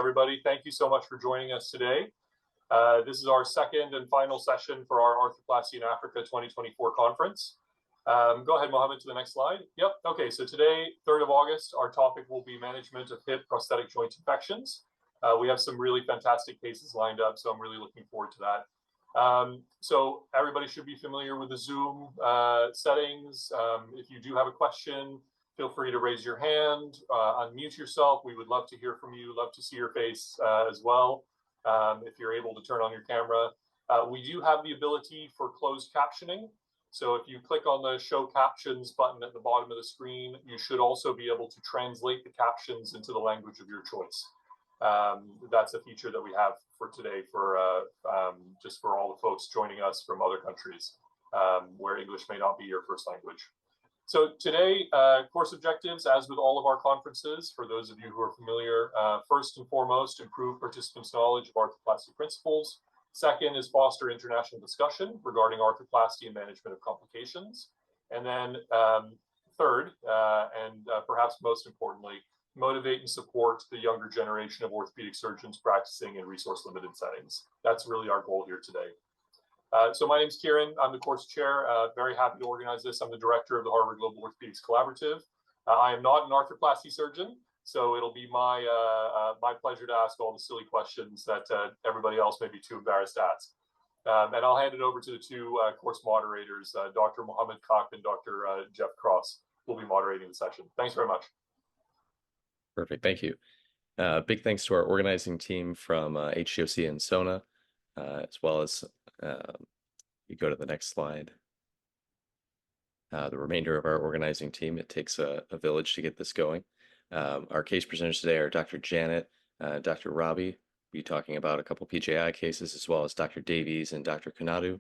everybody. Thank you so much for joining us today. This is our second and final session for our Arthroplasty in Africa 2024 conference. Go ahead, Mohammed, to the next slide. Yep. Okay, so today, 3rd of August, our topic will be management of hip prosthetic joint infections. We have some really fantastic cases lined up, so I'm really looking forward to that. So everybody should be familiar with the Zoom settings. If you do have a question, feel free to raise your hand, unmute yourself. We would love to hear from you, love to see your face as well, if you're able to turn on your camera. We do have the ability for closed captioning. So if you click on the show captions button at the bottom of the screen, you should also be able to translate the captions into the language of your choice. That's a feature that we have for today for just for all the folks joining us from other countries where English may not be your first language. So today, course objectives, as with all of our conferences, for those of you who are familiar, first and foremost, improve participants' knowledge of arthroplasty principles. Second is foster international discussion regarding arthroplasty and management of complications. And then third, and perhaps most importantly, motivate and support the younger generation of orthopedic surgeons practicing in resource-limited settings. That's really our goal here today. So my name is Kieran. I'm the course chair. Very happy to organize this. I'm the director of the Harvard Global Orthopedics Collaborative. I am not an arthroplasty surgeon, so it'll be my my pleasure to ask all the silly questions that everybody else may be too embarrassed to ask. And I'll hand it over to the two course moderators, Dr. Mohammed Kak and Dr. Jeff Cross, who will be moderating the session. Thanks very much. Perfect. Thank you. Big thanks to our organizing team from HGOC and SONA, as well as you go to the next slide. The remainder of our organizing team. It takes a village to get this going. Our case presenters today are Dr. Janet, Dr. Rabi, be talking about a couple PJI cases, as well as Dr. Davies and Dr. Konadu.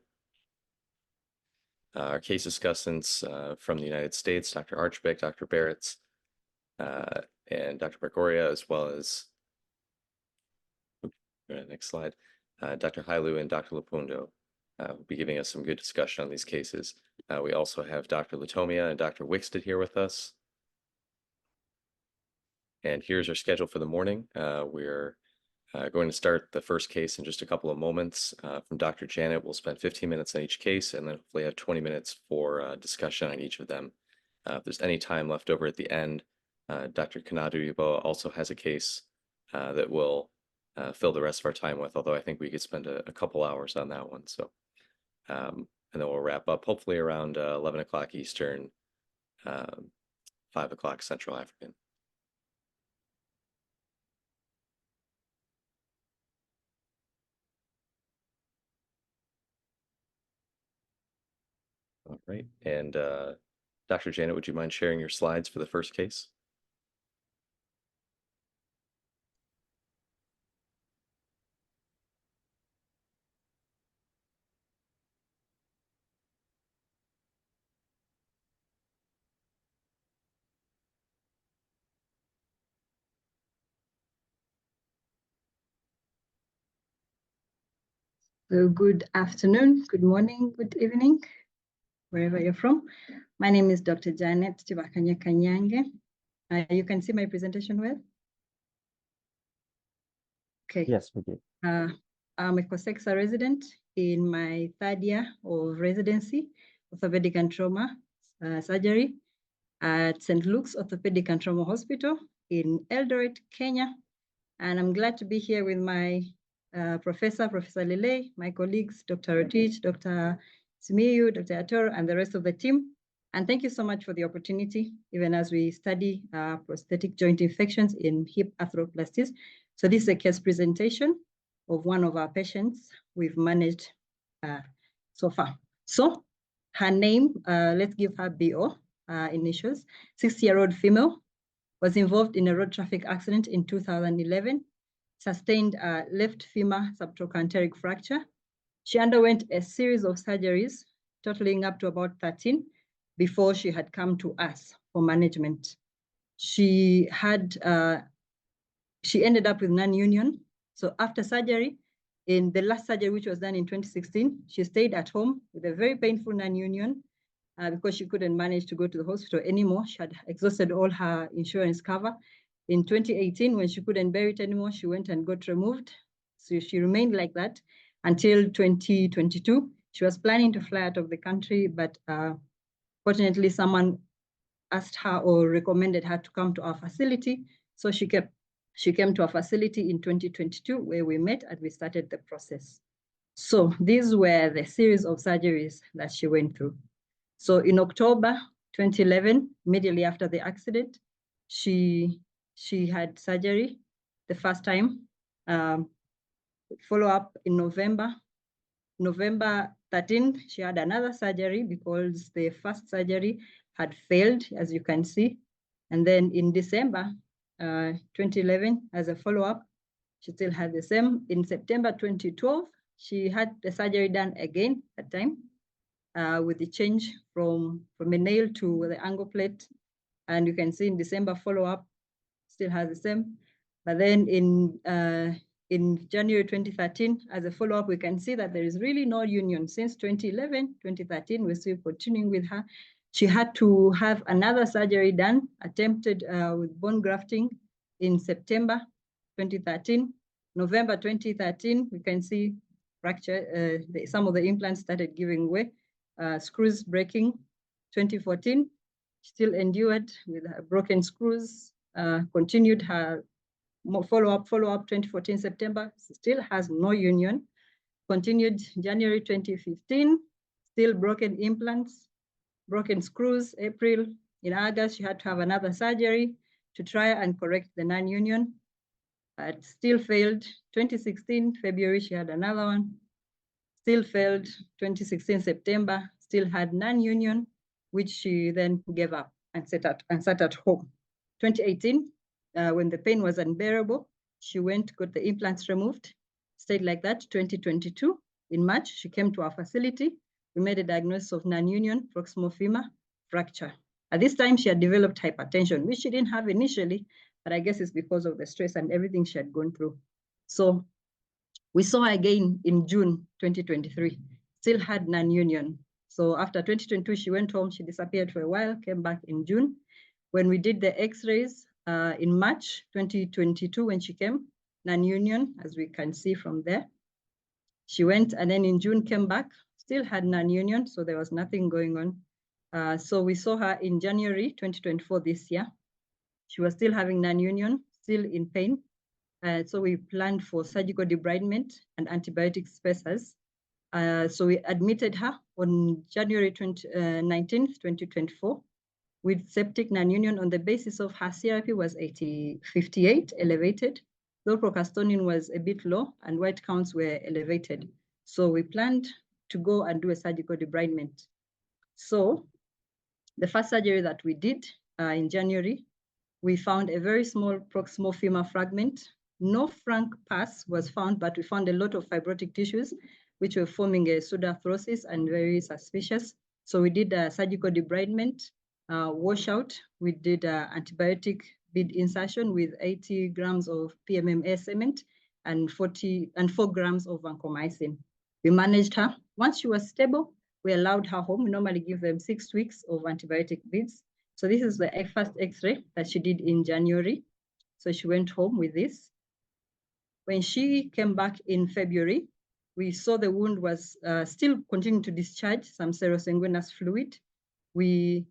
Our case discussants from the United States, Dr. Archbeck, Dr. Barretts, and Dr. Bergoria, as well as, next slide, Dr. Hailu and Dr. Lapundo will be giving us some good discussion on these cases. We also have Dr. Latomia and Dr. Wixted here with us. And here's our schedule for the morning. We're going to start the first case in just a couple of moments. From Dr. Janet, we'll spend 15 minutes on each case and then hopefully have 20 minutes for discussion on each of them. If there's any time left over at the end, Dr. Konadu-Yeboah also has a case that we'll fill the rest of our time with, although I think we could spend a couple hours on that one. So, and then we'll wrap up hopefully around 11 o'clock Eastern, 5 o'clock Central African. All right, and Dr. Janet, would you mind sharing your slides for the first case? So good afternoon, good morning, good evening, wherever you're from. My name is Dr. Janet Kanyange. You can see my presentation well? Okay. Yes, we do. I'm a COSEXA resident in my 3rd year of residency, orthopedic and trauma surgery at St. Luke's Orthopedic and Trauma Hospital in Eldoret, Kenya. And I'm glad to be here with my Professor Lele, my colleagues, Dr. Rotich, Dr. Simiyu, Dr. Atoro, and the rest of the team. And thank you so much for the opportunity, even as we study prosthetic joint infections in hip arthroplasties. So this is a case presentation of one of our patients we've managed so far. So her name, let's give her BO initials, 60-year-old female, was involved in a road traffic accident in 2011, sustained a left femur subtrochanteric fracture. She underwent a series of surgeries, totaling up to about 13, before she had come to us for management. She ended up with non-union. So after surgery, in the last surgery, which was done in 2016, she stayed at home with a very painful non-union because she couldn't manage to go to the hospital anymore. She had exhausted all her insurance cover. In 2018, when she couldn't bear it anymore, she went and got removed. So she remained like that until 2022. She was planning to fly out of the country, but fortunately, someone asked her or recommended her to come to our facility. So she came to our facility in 2022, where we met and we started the process. So these were the series of surgeries that she went through. So in October 2011, immediately after the accident, she had surgery the first time. Follow up in November 13th, she had another surgery because the first surgery had failed, as you can see. And then in December 2011, as a follow-up, she still had the same. In September 2012, she had the surgery done again that time with the change from a nail to the angle plate. And you can see in December follow-up, still has the same. But then in January 2013, as a follow-up, we can see that there is really no union. Since 2011, 2013, we're still continuing with her. She had to have another surgery done, attempted with bone grafting in September 2013. November 2013, we can see fracture. Some of the implants started giving way, screws breaking. 2014, still endured with broken screws, continued her follow-up 2014 September, still has no union. Continued January 2015, still broken implants, broken screws. April, in August, she had to have another surgery to try and correct the non-union, but still failed. 2016 February, she had another one, still failed. 2016 September, still had non-union, which she then gave up and sat at home. 2018, when the pain was unbearable, she got the implants removed, stayed like that. 2022, in March, she came to our facility. We made a diagnosis of non-union proximal femur fracture. At this time, she had developed hypertension, which she didn't have initially, but I guess it's because of the stress and everything she had gone through. So we saw her again in June 2023, still had non-union. So after 2022, she went home, she disappeared for a while, came back in June. When we did the x-rays in March 2022, when she came, non-union, as we can see from there. She went and then in June came back, still had non-union, so there was nothing going on. So we saw her in January 2024 this year. She was still having non-union, still in pain. So we planned for surgical debridement and antibiotic spacers. So we admitted her on January 19th, 2024, with septic non-union on the basis of her CRP was 58 elevated, though procalcitonin was a bit low and white counts were elevated. So we planned to go and do a surgical debridement. So the first surgery that we did in January, we found a very small proximal femur fragment. No frank pus was found, but we found a lot of fibrotic tissues, which were forming a pseudoarthrosis and very suspicious. So we did a surgical debridement, washout. We did antibiotic bead insertion with 80 grams of PMMA cement and 4 grams of vancomycin. We managed her. Once she was stable, we allowed her home. We normally give them 6 weeks of antibiotic beads. So this is the first x-ray that she did in January. So she went home with this. When she came back in February, we saw the wound was still continuing to discharge some serosanguinous fluid. We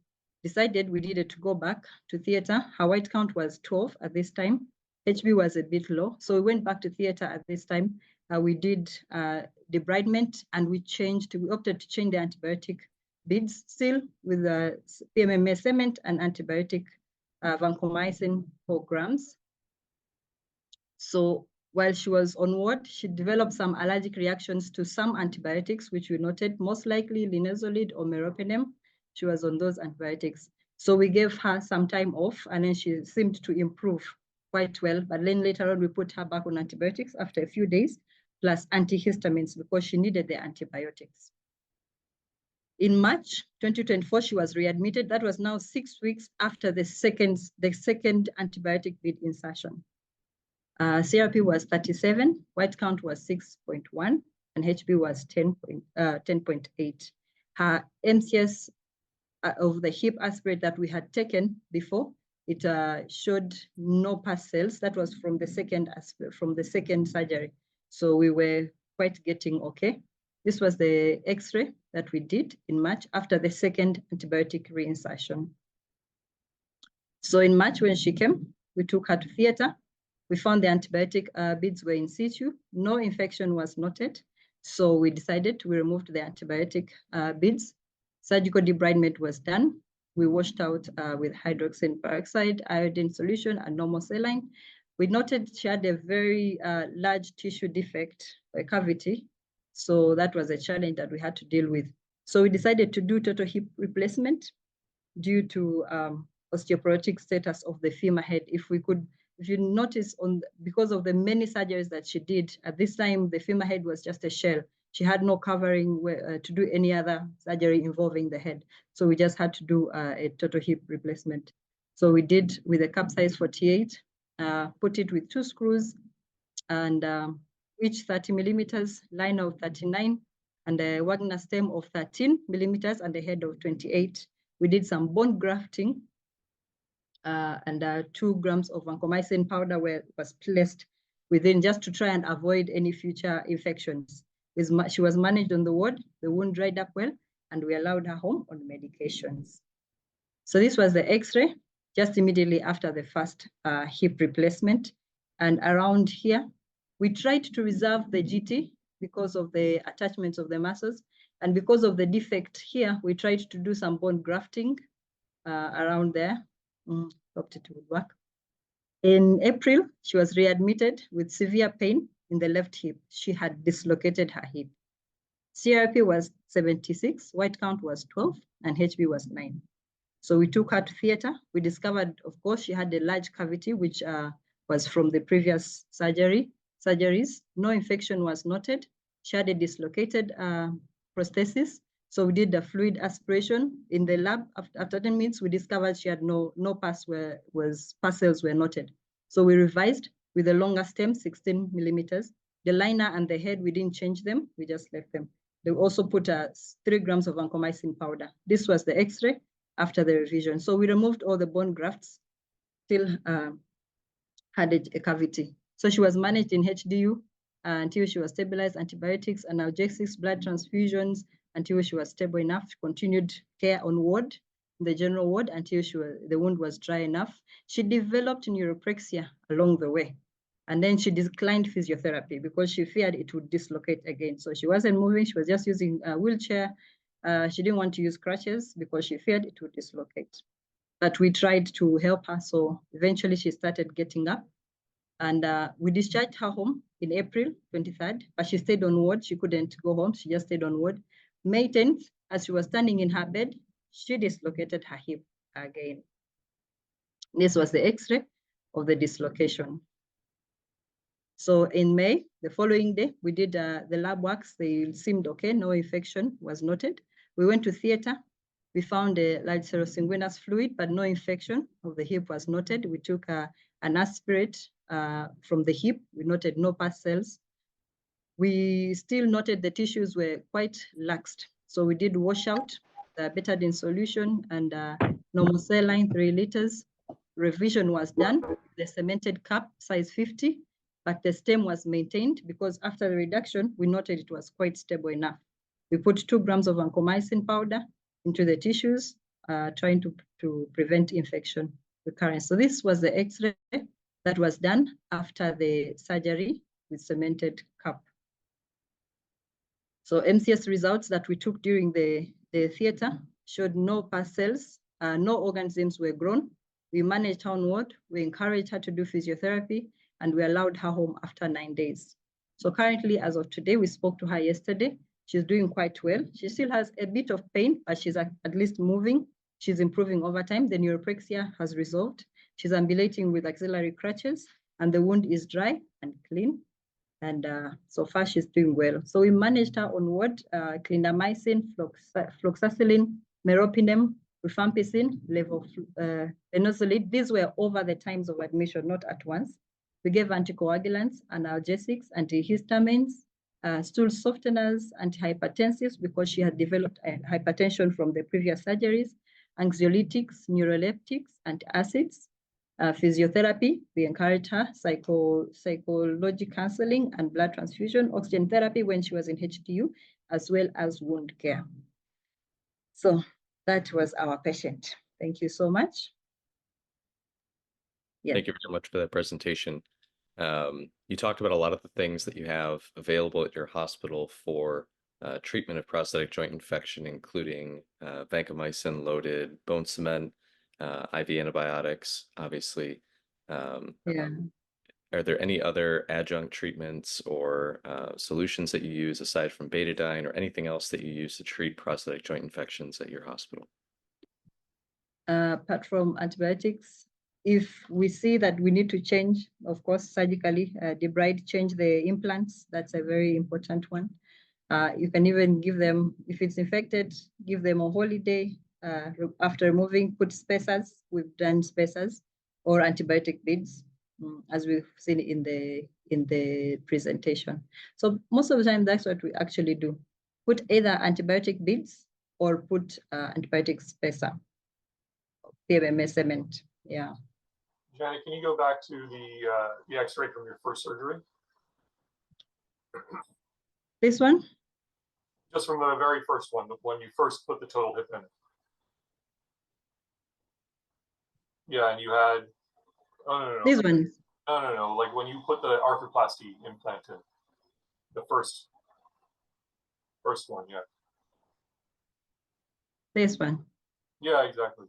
decided we needed to go back to theater. Her white count was 12 at this time. HB was a bit low. So we went back to theater at this time. We did debridement and we opted to change the antibiotic beads still with the PMMA cement and antibiotic vancomycin 4 grams. So while she was on ward, she developed some allergic reactions to some antibiotics, which we noted, most likely linezolid or meropenem. She was on those antibiotics. So we gave her some time off and then she seemed to improve quite well. But then later on, we put her back on antibiotics after a few days, plus antihistamines because she needed the antibiotics. In March 2024, she was readmitted. That was now 6 weeks after the second antibiotic bead insertion. CRP was 37, white count was 6.1, and HB was 10.8. Her MCS of the hip aspirate that we had taken before it showed no pus cells. That was from the second surgery. So we were quite getting okay. This was the X-ray that we did in March after the second antibiotic reinsertion. So in March, when she came, we took her to theater. We found the antibiotic beads were in situ. No infection was noted. So we decided we removed the antibiotic beads. Surgical debridement was done. We washed out with hydroxyl peroxide, iodine solution, and normal saline. We noted she had a very large tissue defect, a cavity. So that was a challenge that we had to deal with. So we decided to do total hip replacement due to osteoporotic status of the femur head. If you notice, because of the many surgeries that she did, at this time, the femur head was just a shell. She had no covering to do any other surgery involving the head. So we just had to do a total hip replacement. So we did with a cup size 48, put it with 2 screws, and each 30 millimeters, line of 39, and a Wagner stem of 13 millimeters and a head of 28. We did some bone grafting, and 2 grams of vancomycin powder was placed within, just to try and avoid any future infections. She was managed on the ward, the wound dried up well, and we allowed her home on medications. So this was the X-ray just immediately after the first hip replacement. And around here, we tried to reserve the GT because of the attachments of the muscles. And because of the defect here, we tried to do some bone grafting around there. Hoped it would work. In April, she was readmitted with severe pain in the left hip. She had dislocated her hip. CRP was 76, white count was 12, and HB was 9. So we took her to theater. We discovered, of course, she had a large cavity, which was from the previous surgeries. No infection was noted. She had a dislocated prosthesis. So we did the fluid aspiration in the lab. After 10 minutes, we discovered she had no pus cells were noted. So we revised with a longer stem, 16 millimeters. The liner and the head, we didn't change them. We just left them. They also put 3 grams of vancomycin powder. This was the X-ray after the revision. So we removed all the bone grafts, still had a cavity. So she was managed in HDU until she was stabilized, antibiotics, analgesics, blood transfusions, until she was stable enough. She continued care on ward, the general ward, until the wound was dry enough. She developed neuropraxia along the way. And then she declined physiotherapy because she feared it would dislocate again. So she wasn't moving. She was just using a wheelchair. She didn't want to use crutches because she feared it would dislocate. But we tried to help her. So eventually she started getting up. And we discharged her home in April 23rd, but she stayed on ward. She couldn't go home. She just stayed on ward. May 10th, as she was standing in her bed, she dislocated her hip again. This was the X-ray of the dislocation. So in May, the following day, we did the lab works. They seemed okay. No infection was noted. We went to theater. We found a large serosanguinous fluid, but no infection of the hip was noted. We took an aspirate from the hip. We noted no pus cells. We still noted the tissues were quite laxed. So we did washout, the betadine solution, and normal saline, 3 liters. Revision was done, the cemented cup, size 50, but the stem was maintained because after the reduction, we noted it was quite stable enough. We put 2 grams of vancomycin powder into the tissues, trying to prevent infection recurrence. So this was the X-ray that was done after the surgery with cemented cup. So MCS results that we took during the theater showed no pus cells, no organisms were grown. We managed her on ward, we encouraged her to do physiotherapy, and we allowed her home after 9 days. So currently, as of today, we spoke to her yesterday. She's doing quite well. She still has a bit of pain, but she's at least moving. She's improving over time. The neuropraxia has resolved. She's ambulating with auxiliary crutches, and the wound is dry and clean. And so far, she's doing well. So we managed her on ward, clindamycin, fluoxacillin, meropenem, rifampicin, levonorelide. These were over the times of admission, not at once. We gave anticoagulants, analgesics, antihistamines, stool softeners, antihypertensives because she had developed hypertension from the previous surgeries, anxiolytics, neuroleptics, antacids. Physiotherapy, we encouraged her, psychology counseling and blood transfusion, oxygen therapy when she was in HDU, as well as wound care. So that was our patient. Thank you so much. Yes. Thank you very much for that presentation. You talked about a lot of the things that you have available at your hospital for treatment of prosthetic joint infection, including vancomycin, loaded bone cement, IV antibiotics, obviously. Yeah. Are there any other adjunct treatments or solutions that you use aside from betadine or anything else that you use to treat prosthetic joint infections at your hospital? Apart from antibiotics, if we see that we need to change, of course, surgically, debride, change the implants, that's a very important one. You can even give them, if it's infected, give them a holiday after removing, put spacers, we've done spacers, or antibiotic beads, as we've seen in the presentation. So most of the time, that's what we actually do. Put either antibiotic beads or put antibiotic spacer, PMMA cement, yeah. Janet, can you go back to the X-ray from your first surgery? This one? Just from the very first one, when you first put the total hip in. Yeah, and you had, oh, no. This one? No, like when you put the arthroplasty implant in, the first one, yeah. This one? Yeah, exactly.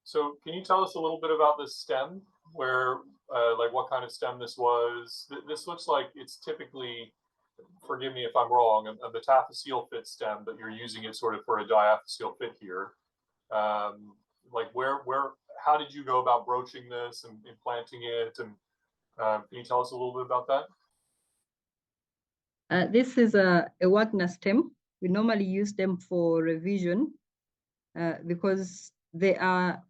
So can you tell us a little bit about this stem, where, like what kind of stem this was? This looks like it's typically, forgive me if I'm wrong, a metaphyseal fit stem, but you're using it sort of for a diaphyseal fit here. Like how did you go about broaching this and implanting it? And can you tell us a little bit about that? This is a Wagner stem. We normally use them for revision because they have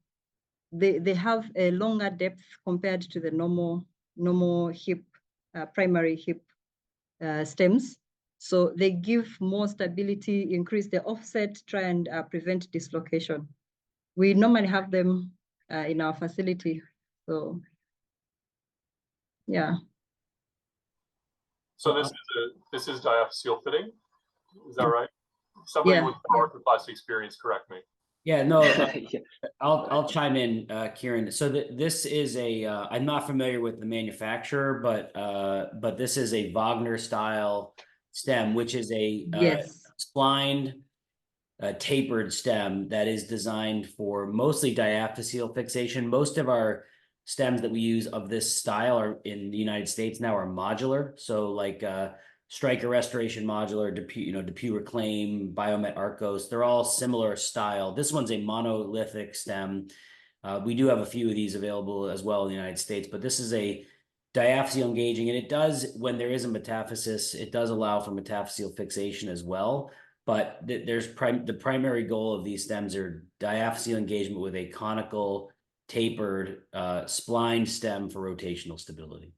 a longer depth compared to the normal hip, primary hip stems. So they give more stability, increase the offset, try and prevent dislocation. We normally have them in our facility. So, yeah. So this is diaphyseal fitting, is that right? Somebody with arthroplasty experience, correct me. Yeah, no, I'll chime in, Kieran. So this is a I'm not familiar with the manufacturer, but this is a Wagner style stem, which is a splined, tapered stem that is designed for mostly diaphyseal fixation. Most of our stems that we use of this style are in the United States now are modular. So like Stryker Restoration Modular, DePuy Reclaim, Biomet Arcos, they're all similar style. This one's a monolithic stem. We do have a few of these available as well in the United States, but this is a diaphyseal engaging, and it does, when there is a metaphysis, it does allow for metaphyseal fixation as well. But there's the primary goal of these stems are diaphyseal engagement with a conical, tapered, splined stem for rotational stability.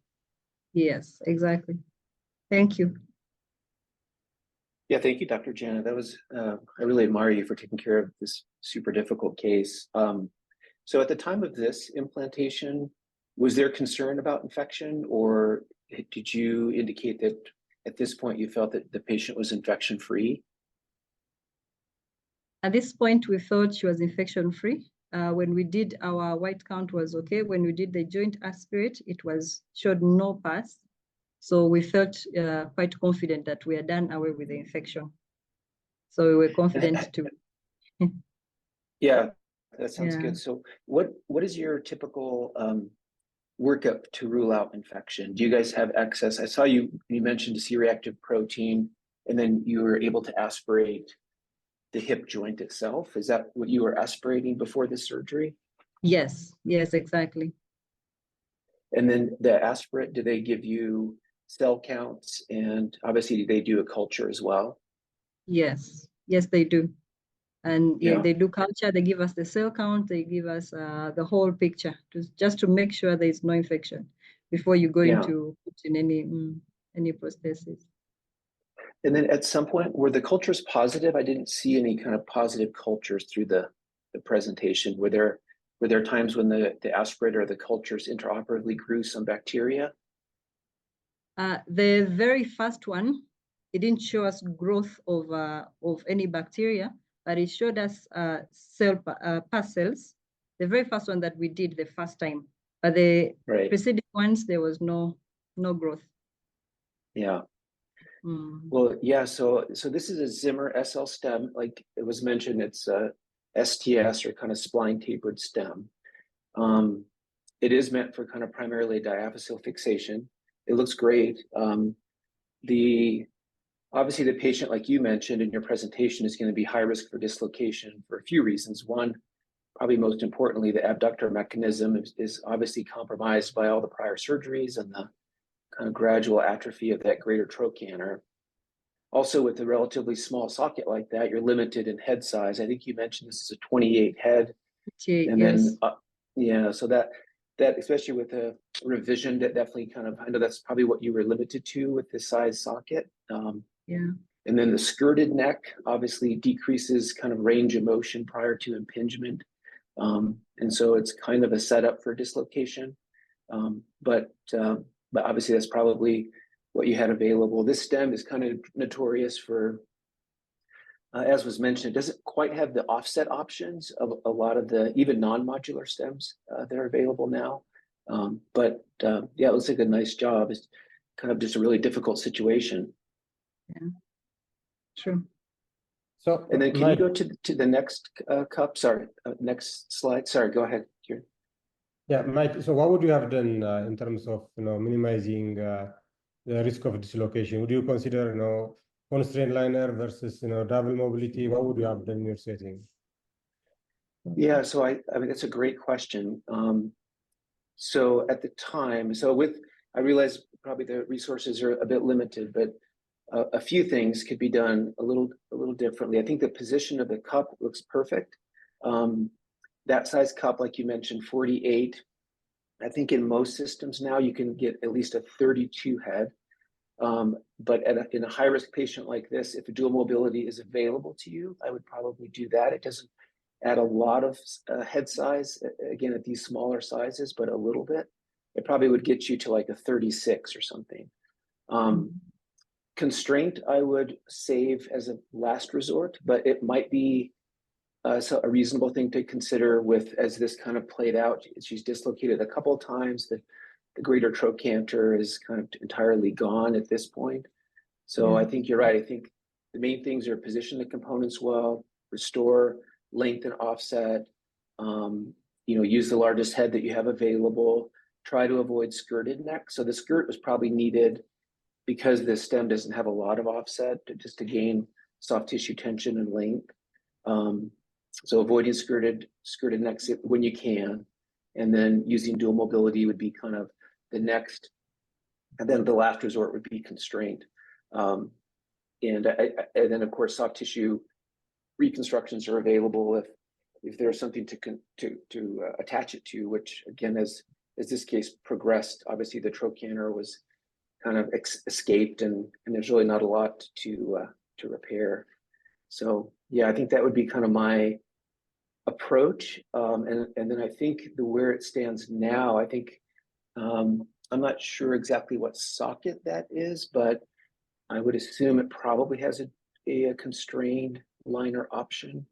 Yes, exactly. Thank you. Yeah, thank you, Dr. Janet. That was, I really admire you for taking care of this super difficult case. So at the time of this implantation, was there concern about infection, or did you indicate that at this point you felt that the patient was infection-free? At this point, we thought she was infection-free. When we did our white count was okay. When we did the joint aspirate, it showed no pus. So we felt quite confident that we are done away with the infection. So we were confident to. Yeah, that sounds good. So what is your typical workup to rule out infection? Do you guys have access? I saw you mentioned C-reactive protein, and then you were able to aspirate the hip joint itself. Is that what you were aspirating before the surgery? Yes, exactly. And then the aspirate, do they give you cell counts? And obviously they do a culture as well? Yes, they do. And they do culture, they give us the cell count, they give us the whole picture just to make sure there is no infection before you go into put in any prosthesis. And then at some point, were the cultures positive? I didn't see any kind of positive cultures through the presentation. Were there Were there times when the aspirator or the cultures interoperatively grew some bacteria? The very first one, it didn't show us growth of any bacteria, but it showed us pus cells. The very first one that we did the first time, but the preceding ones, there was no growth. Yeah. Well, yeah. So this is a Zimmer SL stem, like it was mentioned. It's a STS or kind of spline tapered stem. It is meant for kind of primarily diaphyseal fixation. It looks great. Obviously the patient, like you mentioned in your presentation, is going to be high risk for dislocation for a few reasons. One, probably most importantly, the abductor mechanism is obviously compromised by all the prior surgeries and the kind of gradual atrophy of that greater trochanter. Also, with a relatively small socket like that, you're limited in head size. I think you mentioned this is a 28 head. And yes. then, yeah, so that especially with a revision, that definitely kind of, I know that's probably what you were limited to with the size socket. Yeah. And then the skirted neck obviously decreases kind of range of motion prior to impingement. And so it's kind of a setup for dislocation. But obviously that's probably what you had available. This stem is kind of notorious for, as was mentioned, it doesn't quite have the offset options of a lot of the even non-modular stems that are available now. Yeah, it looks like a nice job. It's kind of just a really difficult situation. Yeah, sure. So, and then can you go to the next cup? Sorry, next slide. Sorry, go ahead, Kieran. Yeah, Mike. So, what would you have done in terms of minimizing the risk of dislocation? Would you consider constraint liner versus double mobility? What would you have done in your setting? Yeah, so I mean that's a great question. So at the time, I realize probably the resources are a bit limited, but a few things could be done a little differently. I think the position of the cup looks perfect. That size cup, like you mentioned, 48. I think in most systems now you can get at least a 32 head. But in a high-risk patient like this, if a dual mobility is available to you, I would probably do that. It doesn't add a lot of head size, again, at these smaller sizes, but a little bit. It probably would get you to like a 36 or something. Constraint, I would save as a last resort, but it might be a reasonable thing to consider as this kind of played out. She's dislocated a couple of times. The greater trochanter is kind of entirely gone at this point. So I think you're right. I think the main things are position the components well, restore length and offset, use the largest head that you have available, try to avoid skirted neck. So the skirt was probably needed because the stem doesn't have a lot of offset just to gain soft tissue tension and length. So avoiding skirted necks when you can, and then using dual mobility would be kind of the next, and then the last resort would be constraint. And then of course soft tissue reconstructions are available if there's something to attach it to, which again, as this case progressed, obviously the trochanter was kind of escaped, and there's really not a lot to repair. So yeah, I think that would be kind of my approach. And then I think where it stands now, I think I'm not sure exactly what socket that is, but I would assume it probably has a constrained liner option.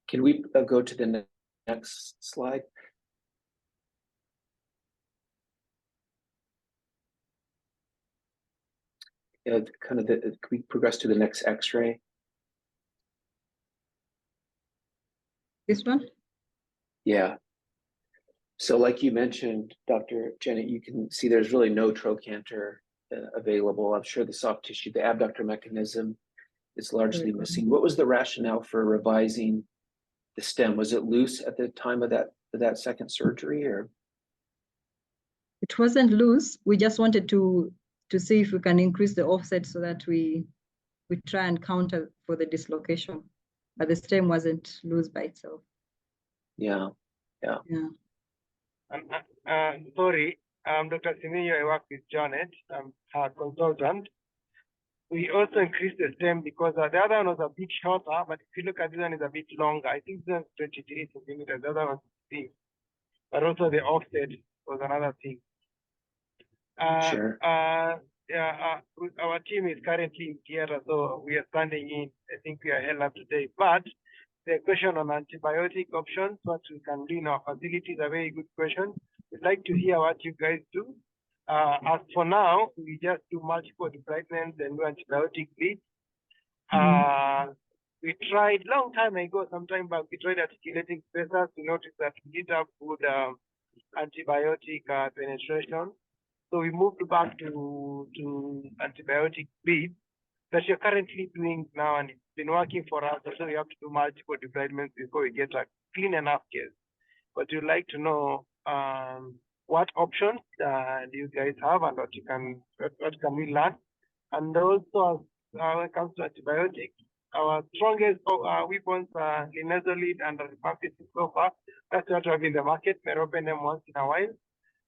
Can we go to the next slide? Can we progress to the next X-ray? This one? Yeah. So like you mentioned, Dr. Janet, you can see there's really no trochanter available. I'm sure the soft tissue, the abductor mechanism is largely missing. What was the rationale for revising the stem? Was it loose at the time of that second surgery, or? It wasn't loose. We just wanted to see if we can increase the offset so that we try and counter for the dislocation, but the stem wasn't loose by itself. Yeah. Sorry, I'm Dr. Simukoko. I work with Janet. I'm her consultant. we also increased the stem because the other one was a bit shorter, but if you look at this one, it's a bit longer. I think this one's 23 centimeters, the other one's 16. But also the offset was another thing. Sure. Our team is currently in theater, so we are standing in. I think we are held up today. But the question on antibiotic options, what we can do in our facility, is a very good question. We'd like to hear what you guys do. As for now, we just do multiple debridements and do antibiotic bleeds. We tried long time ago, sometime back, we tried articulating spacers to notice that we did have good antibiotic penetration. So we moved back to antibiotic bleeds that you're currently doing now, and it's been working for us. So we have to do multiple debridements before we get a clean enough case. But we'd like to know what options do you guys have, and what can we learn? And also, when it comes to antibiotics, our strongest weapons are linezolid and rifampicin so far. That's what we have in the market. We open them once in a while.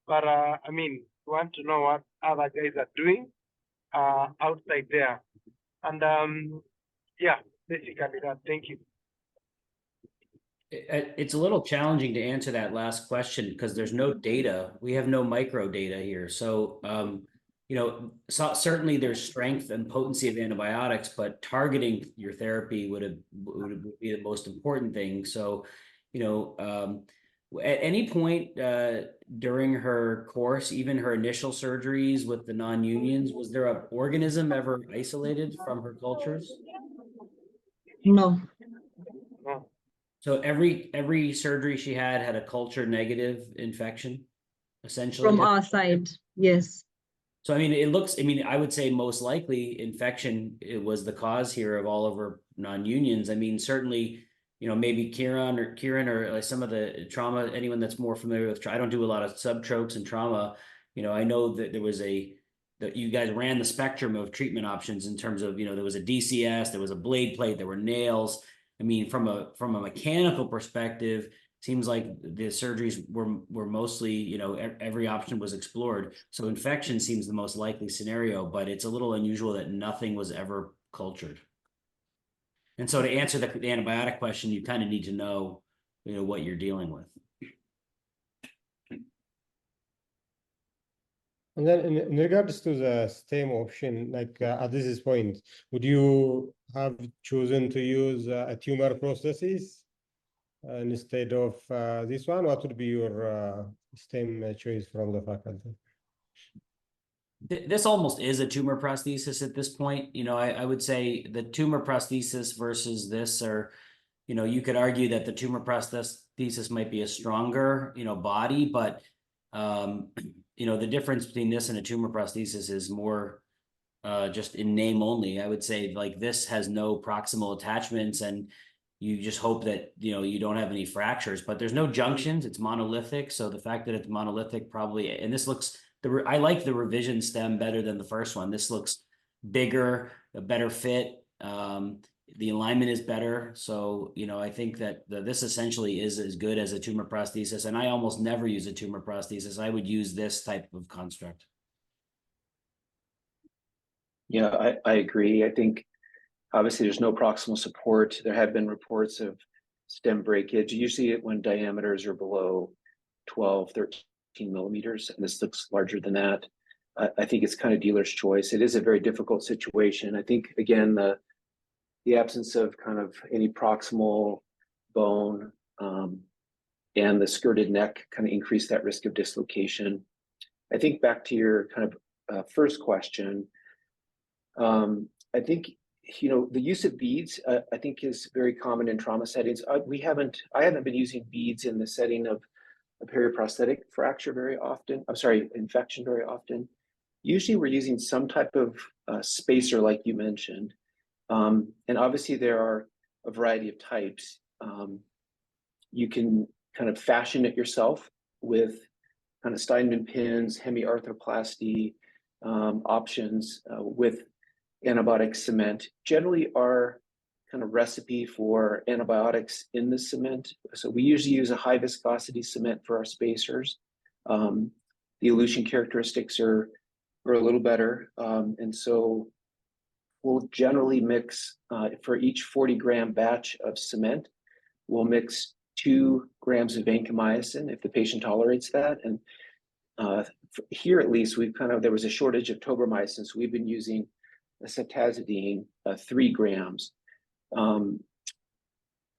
But I mean, we want to know what other guys are doing outside there. And yeah, basically that. Thank you. It's a little challenging to answer that last question because there's no data. We have no micro data here. So, you know, certainly there's strength and potency of antibiotics, but targeting your therapy would be the most important thing. So, you know, at any point during her course, even her initial surgeries with the non-unions, was there an organism ever isolated from her cultures? No. No. So every surgery she had a culture negative infection, essentially? From our side, yes. So, I mean, it looks, I mean, I would say most likely infection, it was the cause here of all of her non-unions. I mean, certainly, you know, maybe Kieran or like some of the trauma, anyone that's more familiar with, I don't do a lot of subtrachs and trauma. You know, I know that there was that you guys ran the spectrum of treatment options in terms of, you know, there was a DCS, there was a blade plate, there were nails. I mean, from a mechanical perspective, seems like the surgeries were mostly, you know, every option was explored. So infection seems the most likely scenario, but it's a little unusual that nothing was ever cultured. And so to answer the antibiotic question, you kind of need to know, you know, what you're dealing with. And then in regards to the stem option, like at this point, would you have chosen to use a tumor prosthesis instead of this one? What would be your stem choice from the faculty? This almost is a tumor prosthesis at this point. You know, I would say the tumor prosthesis versus this, or, you know, you could argue that the tumor prosthesis might be a stronger, you know, body, but you know, the difference between this and a tumor prosthesis is more just in name only. I would say like this has no proximal attachments, and you just hope that, you know, you don't have any fractures, but there's no junctions. It's monolithic. So the fact that it's monolithic probably, and this looks, I like the revision stem better than the first one. This looks bigger, a better fit. The alignment is better. So, you know, I think that this essentially is as good as a tumor prosthesis. And I almost never use a tumor prosthesis. I would use this type of construct. Yeah, I agree. I think obviously there's no proximal support. There have been reports of stem breakage. You see it when diameters are below 12, 13 millimeters, and this looks larger than that. I think it's kind of dealer's choice. It is a very difficult situation. I think, again, the absence of kind of any proximal bone and the skirted neck kind of increase that risk of dislocation. I think back to your kind of first question, I think, you know, the use of beads, I think is very common in trauma settings. I haven't been using beads in the setting of a periprosthetic fracture very often. I'm sorry, infection very often. Usually we're using some type of spacer like you mentioned. And obviously there are a variety of types. You can kind of fashion it yourself with kind of Steinman pins, hemiarthroplasty options with antibiotic cement. Generally our kind of recipe for antibiotics in the cement. So we usually use a high viscosity cement for our spacers. The elution characteristics are a little better. And so we'll generally mix, for each 40-gram batch of cement, we'll mix 2 grams of vancomycin if the patient tolerates that. And here at least, there was a shortage of tobramycin, so we've been using acetazidine, 3 grams.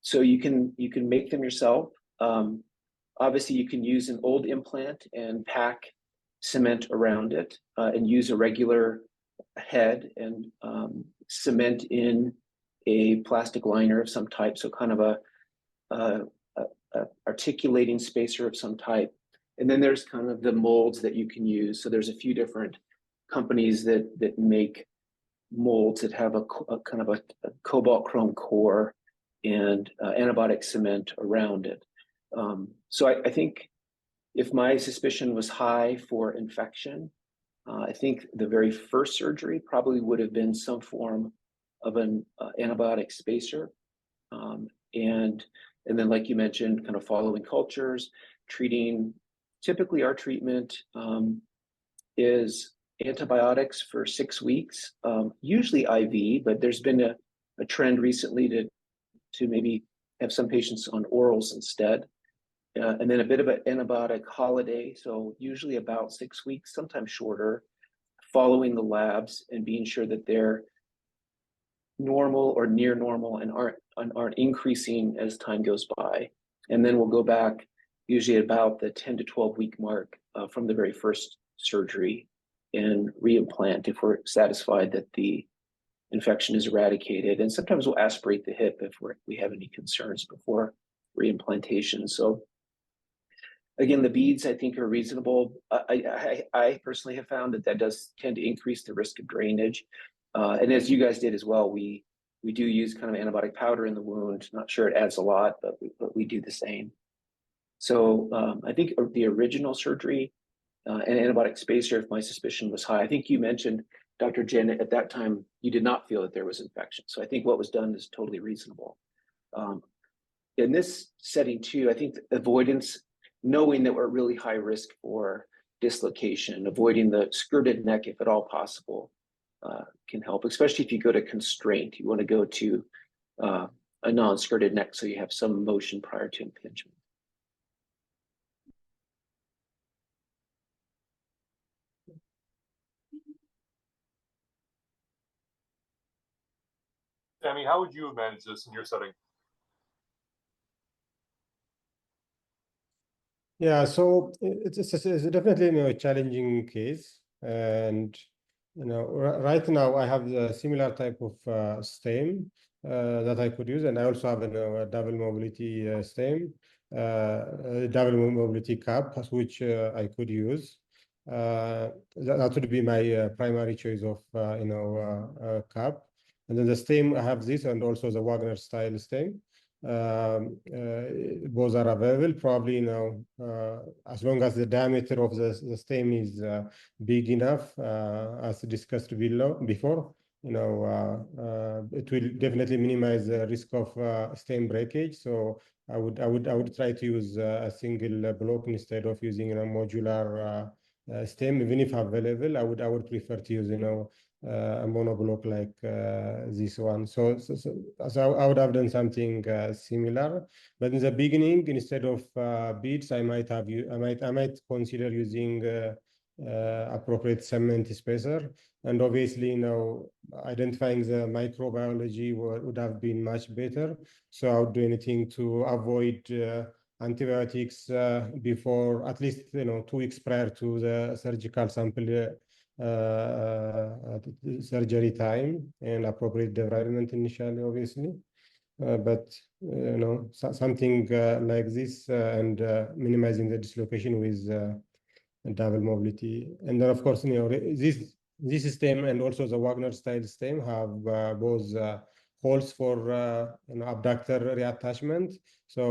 So you can make them yourself. Obviously, you can use an old implant and pack cement around it, and use a regular head and cement in a plastic liner of some type, so kind of a articulating spacer of some type. And then there's kind of the molds that you can use. So there's a few different companies that make molds that have a kind of a cobalt chrome core and antibiotic cement around it. So I think if my suspicion was high for infection, I think the very first surgery probably would have been some form of an antibiotic spacer. And then, like you mentioned, kind of following cultures, treating. Typically, our treatment is antibiotics for 6 weeks, usually IV, but there's been a trend recently to maybe have some patients on orals instead. And then a bit of an antibiotic holiday, so usually about 6 weeks, sometimes shorter, following the labs and being sure that they're normal or near normal and aren't increasing as time goes by. And then we'll go back usually at about the 10 to 12 week mark from the very first surgery and reimplant if we're satisfied that the infection is eradicated. And sometimes we'll aspirate the hip if we have any concerns before reimplantation. So again, the beads I think are reasonable. I personally have found that does tend to increase the risk of drainage. And as you guys did as well, we do use kind of antibiotic powder in the wound. Not sure it adds a lot, but we do the same. So I think the original surgery and antibiotic spacer, if my suspicion was high, I think you mentioned, Dr. Janet, at that time, you did not feel that there was infection. So I think what was done is totally reasonable. In this setting too, I think avoidance, knowing that we're at really high risk for dislocation, avoiding the skirted neck if at all possible, can help, especially if you go to constraint. You want to go to a non-skirted neck so you have some motion prior to impingement. Sammy, how would you have managed this in your setting? Yeah, so it's definitely a challenging case, and right now I have a similar type of stem that I could use, and I also have a double mobility stem, double mobility cap, which I could use. That would be my primary choice of cap. And then the stem, I have this, and also the Wagner style stem. Both are available. Probably as long as the diameter of the stem is big enough, as discussed before, it will definitely minimize the risk of stem breakage. So I would try to use a single block instead of using a modular stem. Even if available, I would prefer to use a monoblock like this one. So I would have done something similar, but in the beginning, instead of beads, I might consider using appropriate cement spacer. And obviously, identifying the microbiology would have been much better. So I would do anything to avoid antibiotics before, at least 2 weeks prior to the surgical sample surgery time, and appropriate debridement initially, obviously. But something like this, and minimizing the dislocation with double mobility. And then, of course, this stem and also the Wagner style stem have both holes for abductor reattachment. So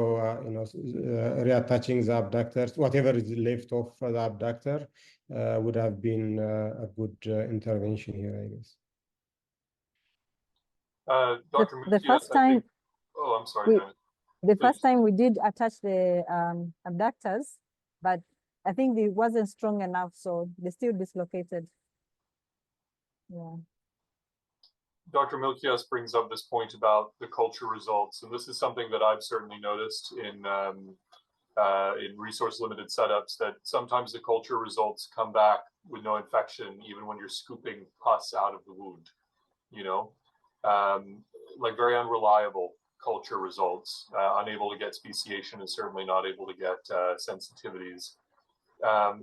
reattaching the abductors, whatever is left of the abductor, would have been a good intervention here, I guess. Dr. The first time. Oh, I'm sorry, Janet. The first time we did attach the abductors, but I think it wasn't strong enough, so they still dislocated. Yeah. Dr. Milkias brings up this point about the culture results, and this is something that I've certainly noticed in resource-limited setups, that sometimes the culture results come back with no infection, even when you're scooping pus out of the wound, you know, like very unreliable culture results, unable to get speciation and certainly not able to get sensitivities.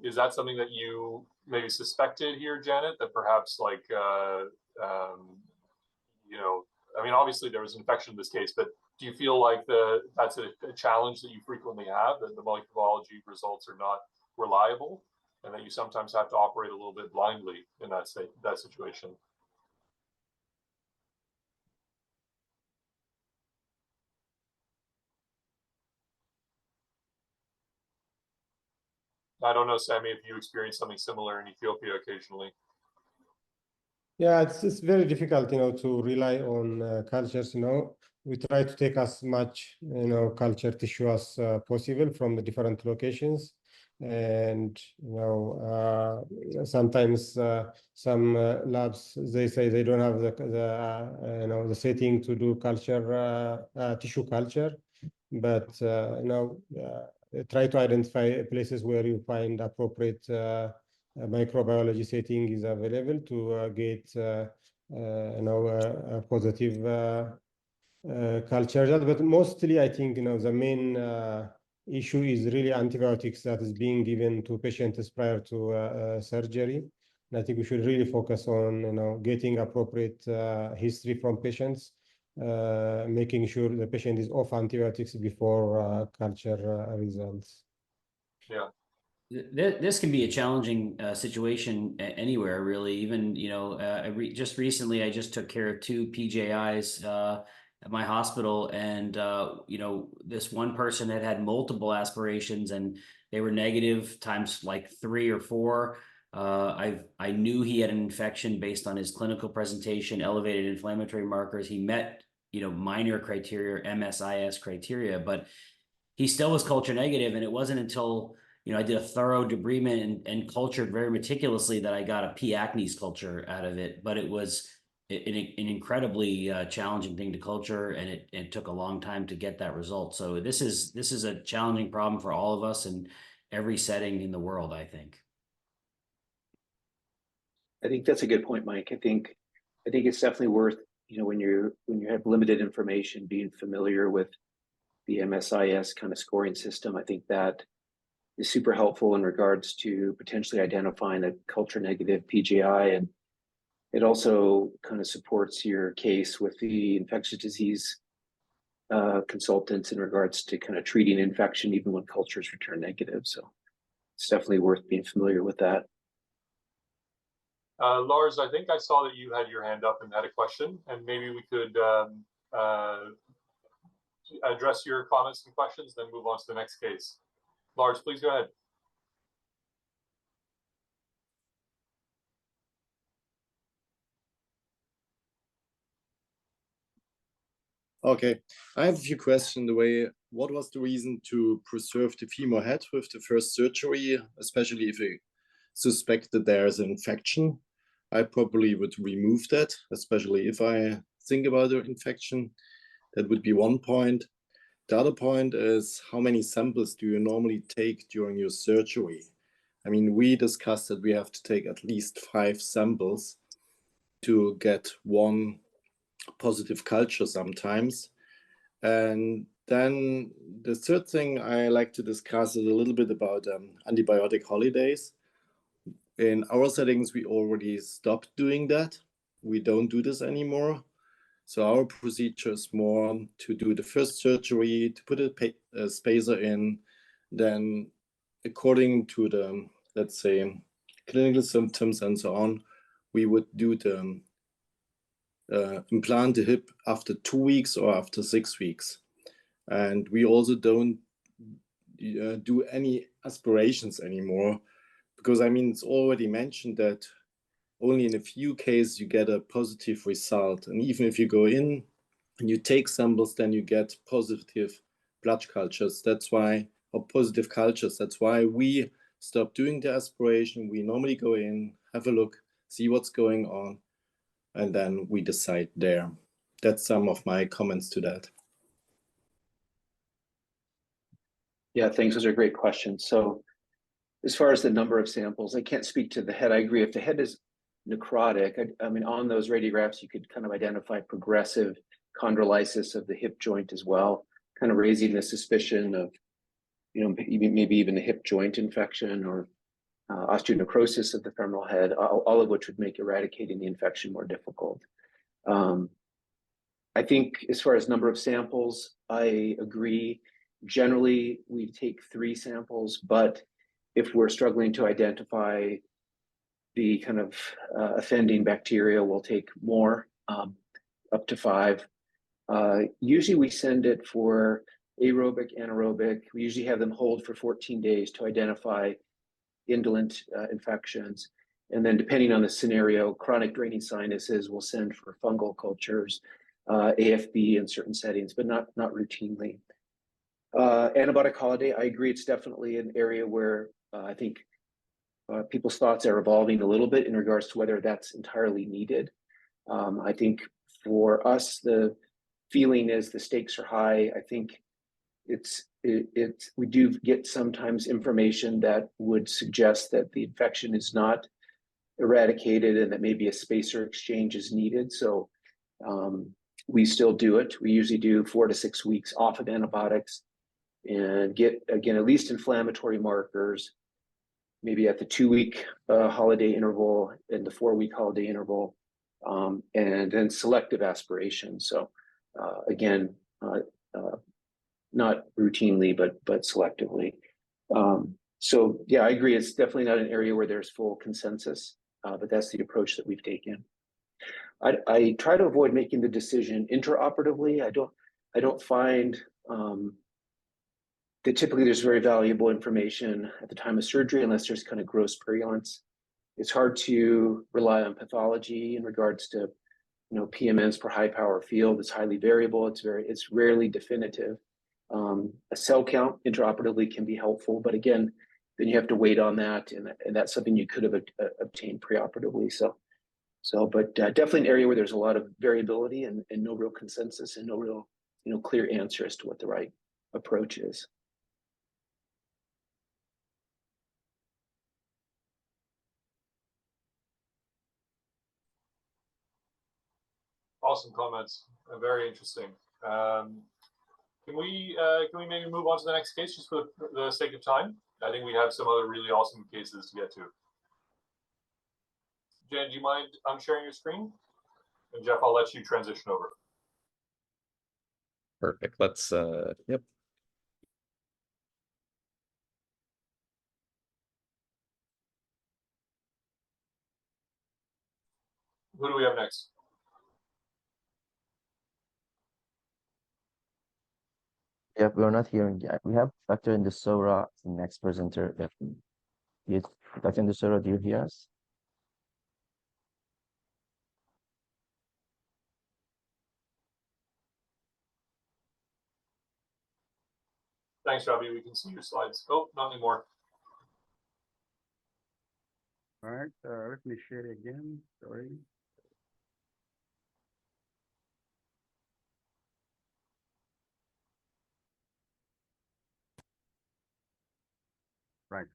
Is that something that you maybe suspected here, Janet, that perhaps like, you know, I mean, obviously there was infection in this case, but do you feel like that's a challenge that you frequently have, that the molecular biology results are not reliable and that you sometimes have to operate a little bit blindly in that situation? I don't know, Sammy, if you experience something similar in Ethiopia occasionally. Yeah, it's very difficult, you know, to rely on cultures. You know, we try to take as much, you know, culture tissue as possible from the different locations, and you know, sometimes some labs, they say they don't have the you know, the setting to do culture tissue culture, but you know, try to identify places where you find appropriate microbiology setting is available to get you know, a positive culture result. But mostly, I think, you know, the main issue is really antibiotics that is being given to patients prior to surgery. And I think we should really focus on, you know, getting appropriate history from patients, making sure the patient is off antibiotics before culture results. Yeah. This can be a challenging situation anywhere, really. Even, you know, just recently, I just took care of 2 PJIs at my hospital, and you know, this one person had multiple aspirations, and they were negative times like 3 or 4. I knew he had an infection based on his clinical presentation, elevated inflammatory markers. He met, you know, minor criteria, MSIS criteria, but he still was culture negative, and it wasn't until, you know, I did a thorough debridement and cultured very meticulously that I got a P. acnes culture out of it. But it was an incredibly challenging thing to culture, and it took a long time to get that result. So this is a challenging problem for all of us in every setting in the world, I think. I think that's a good point, Mike. I think it's definitely worth, you know, when you have limited information, being familiar with the MSIS kind of scoring system. I think that is super helpful in regards to potentially identifying a culture negative PGI, and it also kind of supports your case with the infectious disease consultants in regards to kind of treating infection even when cultures return negative. So it's definitely worth being familiar with that. Lars, I think I saw that you had your hand up and had a question, and maybe we could address your comments and questions, then move on to the next case. Lars, please go ahead. Okay, I have a few questions. What was the reason to preserve the femur head with the first surgery, especially if you suspect that there is an infection? I probably would remove that, especially if I think about the infection. That would be one point. The other point is, how many samples do you normally take during your surgery? I mean, we discussed that we have to take at least 5 samples to get one positive culture sometimes. And then the third thing I like to discuss is a little bit about antibiotic holidays. In our settings, we already stopped doing that. We don't do this anymore. So our procedure is more to do the first surgery, to put a spacer in, then according to the, let's say, clinical symptoms and so on, we would do the implant the hip after 2 weeks or after 6 weeks. And we also don't do any aspirations anymore, because I mean, it's already mentioned that only in a few cases you get a positive result. And even if you go in and you take samples, then you get positive blood cultures. That's why, or positive cultures. That's why we stop doing the aspiration. We normally go in, have a look, see what's going on. and then we decide there. That's some of my comments to that. Yeah, thanks. Those are great questions. So as far as the number of samples, I can't speak to the head. I agree. If the head is necrotic, I mean, on those radiographs, you could kind of identify progressive chondrolysis of the hip joint as well, kind of raising the suspicion of, you know, maybe even a hip joint infection or osteonecrosis of the femoral head, all of which would make eradicating the infection more difficult. I think as far as number of samples, I agree. Generally, we take 3 samples, but if we're struggling to identify the kind of offending bacteria, we'll take more, up to 5. Usually we send it for aerobic, anaerobic. We usually have them hold for 14 days to identify indolent infections. And then depending on the scenario, chronic draining sinuses will send for fungal cultures, AFB in certain settings, but not routinely. Antibiotic holiday, I agree, it's definitely an area where I think people's thoughts are evolving a little bit in regards to whether that's entirely needed. I think for us, the feeling is the stakes are high. I think we do get sometimes information that would suggest that the infection is not eradicated and that maybe a spacer exchange is needed. So we still do it. We usually do 4 to 6 weeks off of antibiotics and get, again, at least inflammatory markers, maybe at the 2-week holiday interval and the 4-week holiday interval, and then selective aspiration. So again, not routinely, but selectively. So yeah, I agree. It's definitely not an area where there's full consensus, but that's the approach that we've taken. I try to avoid making the decision intraoperatively. I don't find that typically there's very valuable information at the time of surgery unless there's kind of gross purulence. It's hard to rely on pathology in regards to, you know, PMNs per high power field. It's highly variable. It's rarely definitive. A cell count intraoperatively can be helpful, but again, then you have to wait on that, and that's something you could have obtained preoperatively. But definitely an area where there's a lot of variability and no real consensus and no real, you know, clear answer as to what the right approach is. Awesome comments. Very interesting. Can we maybe move on to the next case just for the sake of time? I think we have some other really awesome cases to get to. Jen, do you mind unsharing your screen? And Jeff, I'll let you transition over. Perfect. Let's, yep. Who do we have next? Yep, we're not hearing yet. We have Dr. Ndeserua, the next presenter. Dr. Ndeserua, do you hear us? Thanks, Rabi. We can see your slides. Oh, not anymore. All right, let me share it again. Sorry. Right.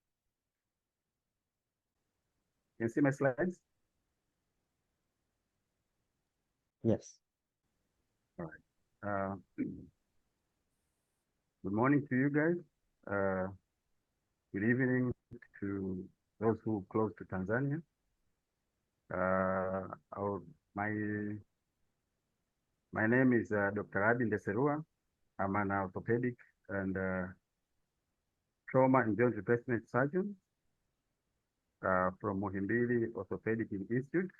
Can you see my slides? Yes. All right. Good morning to you guys. Good evening to those who close to Tanzania. My name is Dr. Rabi Ndeserua. I'm an orthopedic and trauma and joint replacement surgeon from Muhimbili Orthopedic Institute,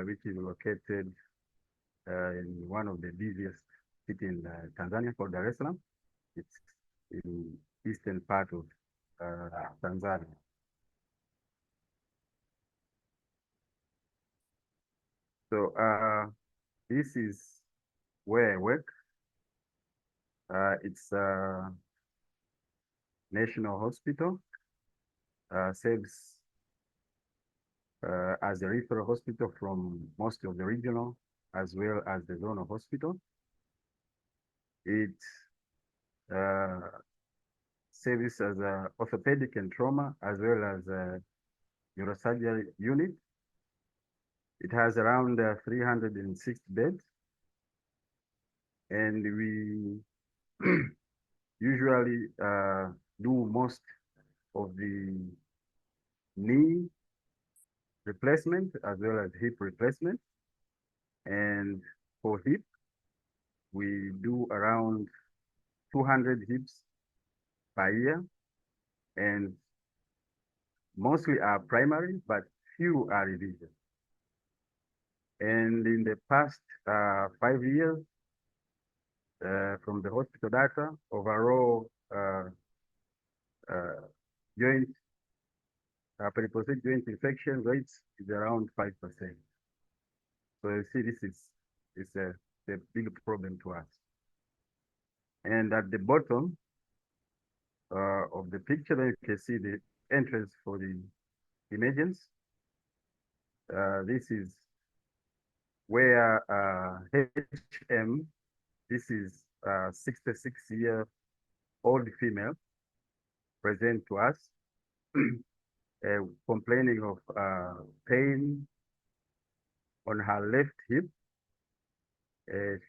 which is located in one of the busiest cities in Tanzania called Dar es Salaam. It's in eastern part of Tanzania. So this is where I work. It's a national hospital, serves as a referral hospital from most of the regional as well as the zonal hospital. It services as a orthopedic and trauma as well as a neurosurgery unit. It has around 306 beds, and we usually do most of the knee replacement as well as hip replacement. And for hip, we do around 200 hips per year, and mostly are primary, but few are revision. And in the past 5 years, from the hospital data, overall joint periprosthetic joint infection rates is around 5%. So you see, this is a big problem to us. And at the bottom of the picture, there you can see the entrance for the emergence. This is where HM, this is 66-year-old female, present to us, complaining of pain on her left hip.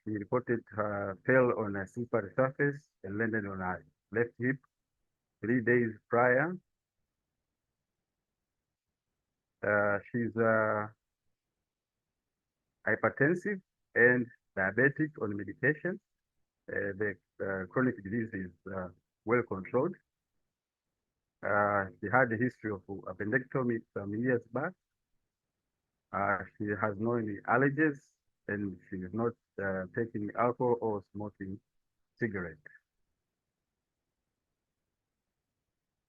She reported fell on a slippery surface and landed on her left hip 3 days prior. She's hypertensive and diabetic on medication. The chronic disease is well controlled. She had a history of appendectomy some years back. She has no any allergies, and she is not taking alcohol or smoking cigarette.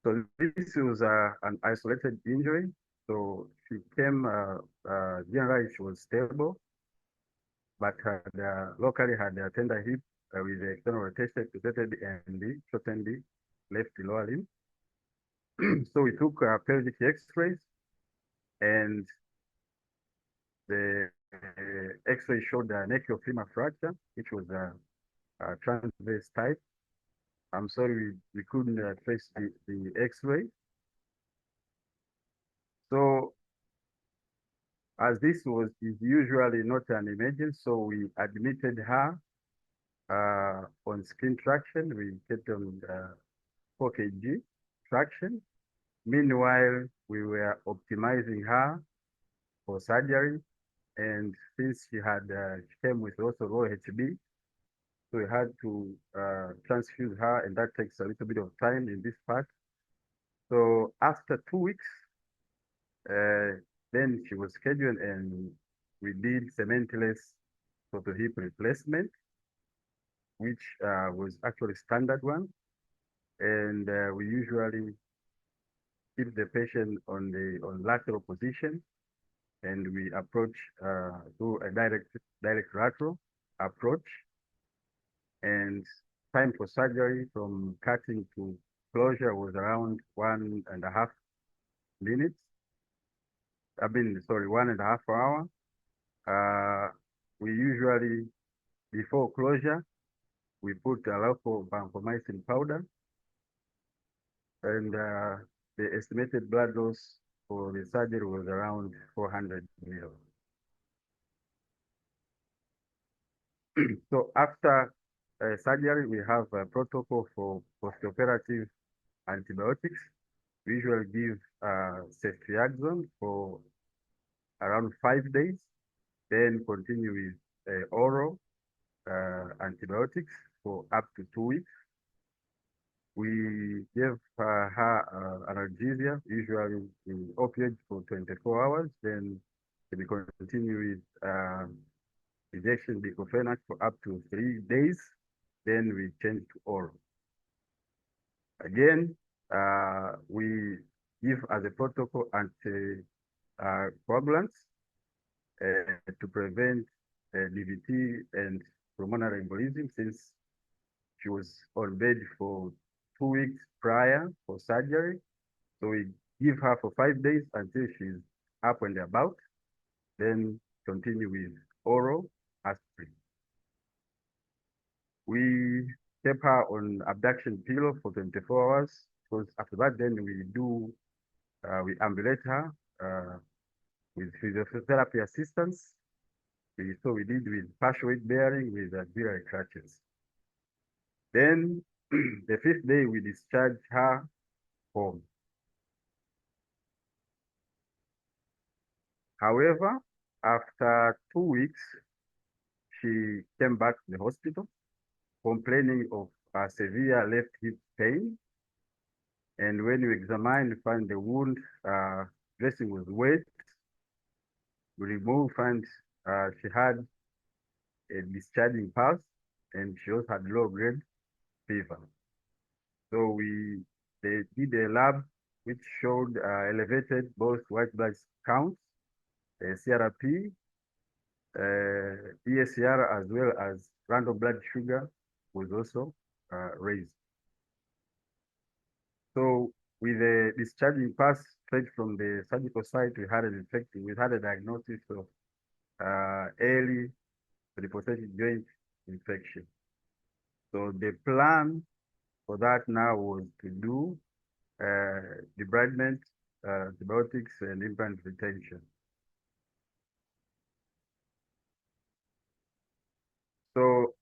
So this was an isolated injury. So she came, generally she was stable, but locally had a tender hip with the external rotation presented and the shortened left lower limb. So we took pelvic x-rays, and the x-ray showed a neck-femur fracture, which was a transverse type. I'm sorry, we couldn't trace the x-ray. So as this is usually not an emergency, so we admitted her on skin traction. We kept on 4 kg traction. Meanwhile, we were optimizing her for surgery, and since she came with also low HB, so we had to transfuse her, and that takes a little bit of time in this part. So after 2 weeks, then she was scheduled, and we did cementless sort of hip replacement, which was actually standard one. And we usually keep the patient on lateral position, and we approach do a direct lateral approach. And time for surgery from cutting to closure was around 1.5 minutes. 1.5 hours. We usually, before closure, we put a local vancomycin powder, and the estimated blood loss for the surgery was around 400 ml. So after surgery, we have a protocol for postoperative antibiotics. We usually give ceftriaxone for around 5 days, then continue with oral antibiotics for up to 2 weeks. We give her analgesia, usually in opioids, for 24 hours. Then we continue with injection diclofenac for up to 3 days. Then we change to oral. Again, we give as a protocol anticoagulants to prevent DVT and pulmonary embolism, since she was on bed for 2 weeks prior for surgery. So we give her for 5 days until she's up and about, then continue with oral aspirin. We kept her on abduction pillow for 24 hours, because after that, then we ambulate her with physiotherapy assistance. So we did with partial weight bearing with auxiliary crutches. Then the 5th day, we discharged her home. However, after 2 weeks, she came back to the hospital complaining of severe left hip pain. And when we examined, we found the wound dressing was wet. We removed, found she had a discharging pulse, and she also had low-grade fever. So they did a lab which showed elevated both white blood counts, CRP, ESR, as well as random blood sugar was also raised. So with the discharging pulse straight from the surgical site, we had a diagnosis of early prosthetic joint infection. So the plan for that now was to do debridement, antibiotics, and implant retention. So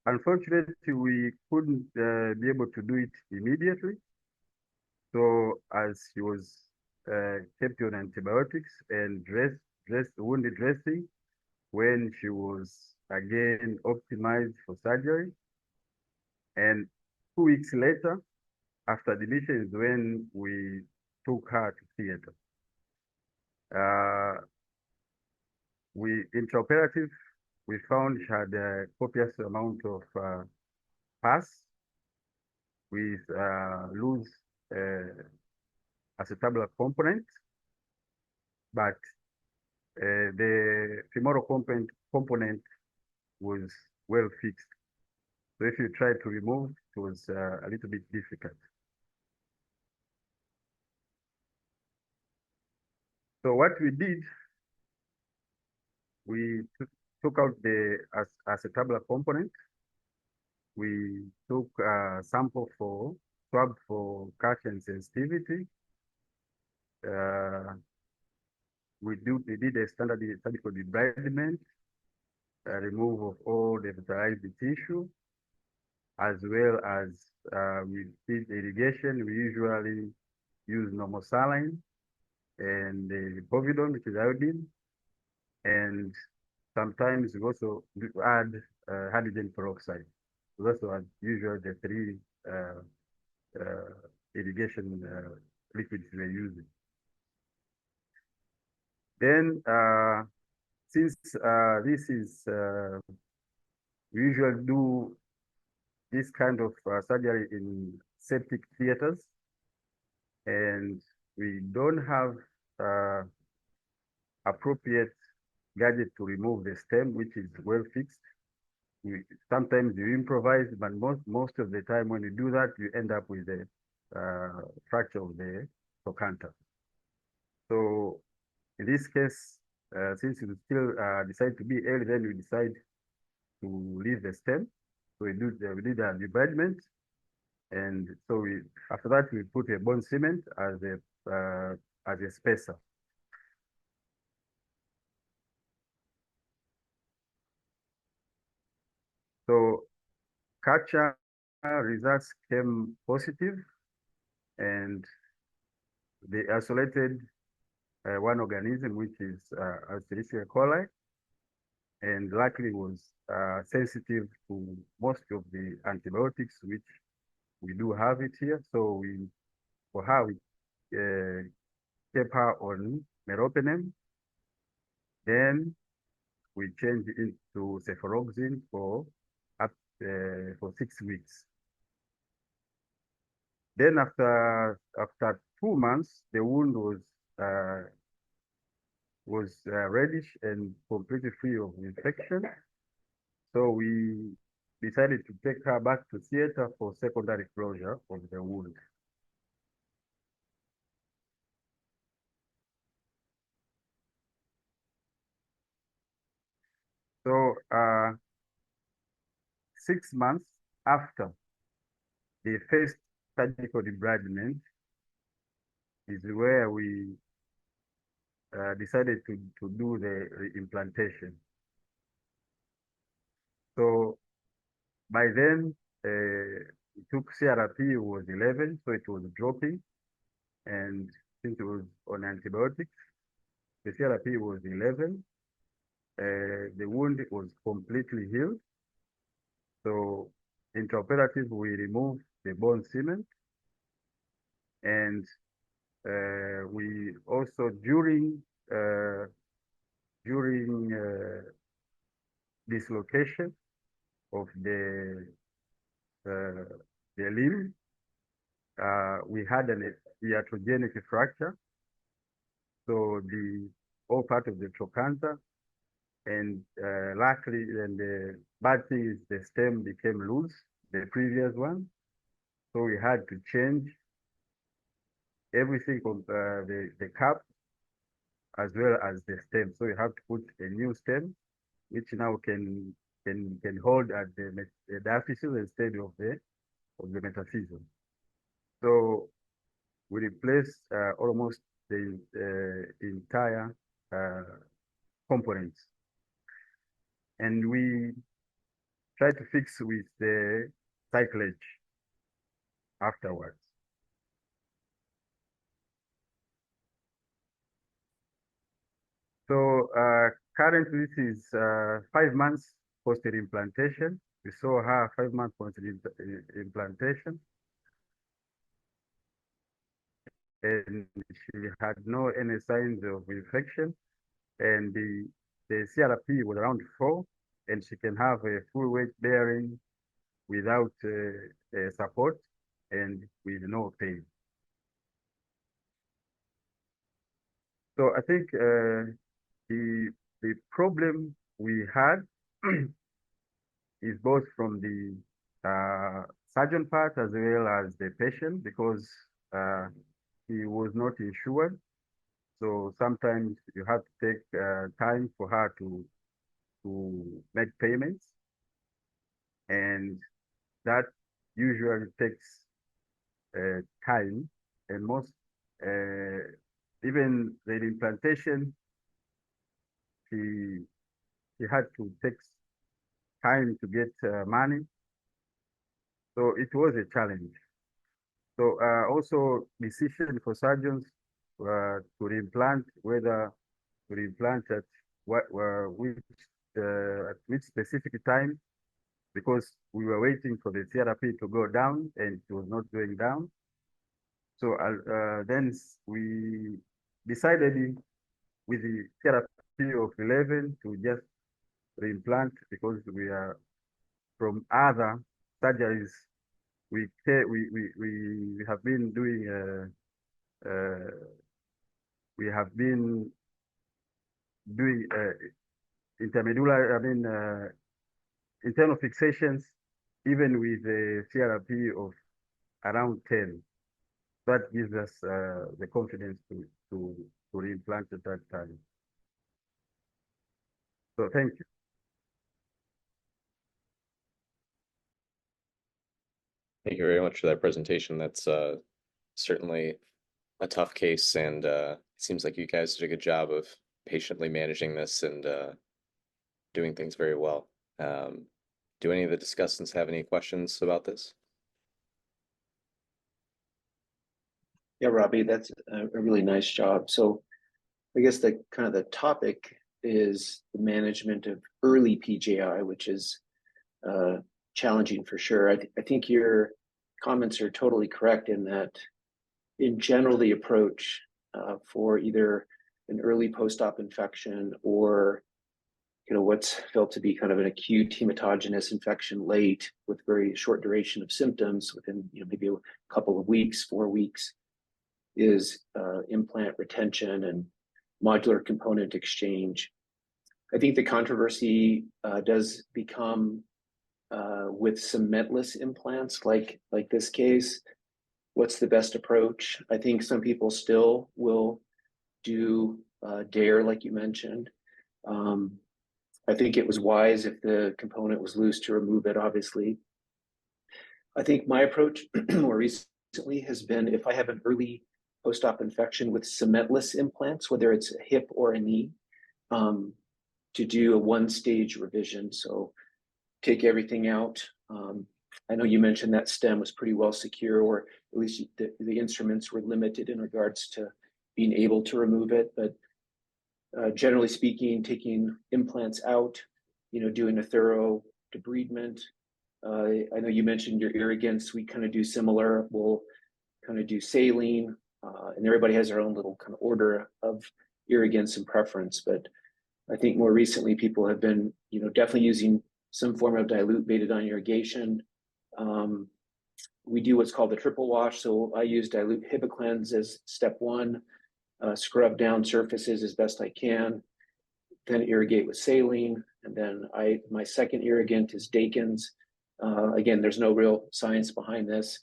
unfortunately, we couldn't be able to do it immediately. So as she was kept on antibiotics and wound dressing, when she was again optimized for surgery, and 2 weeks later, after admission, is when we took her to theater. Intraoperative, we found she had a copious amount of pus with loose acetabular component, but the femoral component was well fixed. So if you try to remove, it was a little bit difficult. So what we did, we took out the acetabular component. We took a sample for swab for calcium sensitivity. We did a standard surgical debridement, remove of all the vitalized tissue, as well as we did irrigation. We usually use normal saline and the povidone, which is iodine, and sometimes we also add hydrogen peroxide. Those are usually the 3 irrigation liquids we're using. Then, since this is, we usually do this kind of surgery in septic theaters, and we don't have appropriate gadget to remove the stem, which is well fixed. Sometimes you improvise, but most of the time when you do that, you end up with a fracture of the trochanter. So in this case, since we still decide to be early, then we decide to leave the stem. So we did a debridement, and so after that we put a bone cement as a spacer. So culture results came positive, and they isolated one organism, which is Escherichia coli, and luckily was sensitive to most of the antibiotics, which we do have it here. So for her, we kept her on meropenem. Then we changed it into cefuroxime for 6 weeks. Then after 2 months, the wound was reddish and completely free of infection. So we decided to take her back to theater for secondary closure of the wound. So 6 months after the first surgical debridement is where we decided to do the reimplantation. So by then, it took CRP was 11, so it was dropping. And since it was on antibiotics, the CRP was 11. The wound was completely healed. So intraoperative, we removed the bone cement. And we also, during dislocation of the limb, we had an iatrogenic fracture. So the all part of the trochanter, and luckily, and the bad thing is the stem became loose, the previous one. So we had to change everything of the cap as well as the stem. So we have to put a new stem, which now can hold at the diaphysis instead of the metaphysis. So we replaced almost the entire components, and we try to fix with the cyclage afterwards. So currently this is 5 months post-implantation. We saw her 5 months post-implantation, and she had no any signs of infection, and the CRP was around 4, and she can have a full weight bearing without support and with no pain. So I think the problem we had is both from the surgeon part as well as the patient, because he was not insured. So sometimes you have to take time for her to make payments, and that usually takes time, and most even the implantation, he had to take time to get money. So it was a challenge. So also decision for surgeons to reimplant, whether to reimplant at which specific time, because we were waiting for the CRP to go down and it was not going down. So then we decided with the CRP of 11 to just reimplant, because we are from other surgeries. We have been doing intermedullary, internal fixations, even with a CRP of around 10. That gives us the confidence to reimplant at that time. So thank you. Thank you very much for that presentation. That's certainly a tough case, and it seems like you guys did a good job of patiently managing this and doing things very well. Do any of the discussants have any questions about this? Yeah, Rabi, that's a really nice job. So I guess the kind of the topic is the management of early PJI, which is challenging for sure. I think your comments are totally correct in that, in general, the approach for either an early post-op infection or what's felt to be kind of an acute hematogenous infection late with very short duration of symptoms within maybe a couple of weeks, 4 weeks, is implant retention and modular component exchange. I think the controversy does become with cementless implants like this case. What's the best approach? I think some people still will do DARE, like you mentioned. I think it was wise if the component was loose to remove it, obviously. I think my approach more recently has been if I have an early post-op infection with cementless implants, whether it's a hip or a knee, to do a one-stage revision. So take everything out. I know you mentioned that stem was pretty well secure, or at least the instruments were limited in regards to being able to remove it. But generally speaking, taking implants out, doing a thorough debridement. I know you mentioned your irrigants. We kind of do similar. We'll kind of do saline, and everybody has their own little kind of order of irrigants and preference. But I think more recently people have been, definitely using some form of dilute betadine irrigation. We do what's called the triple wash. So I use dilute Hibiclens as step one, scrub down surfaces as best I can, then irrigate with saline. And then my second irrigant is Dakin's. Again, there's no real science behind this.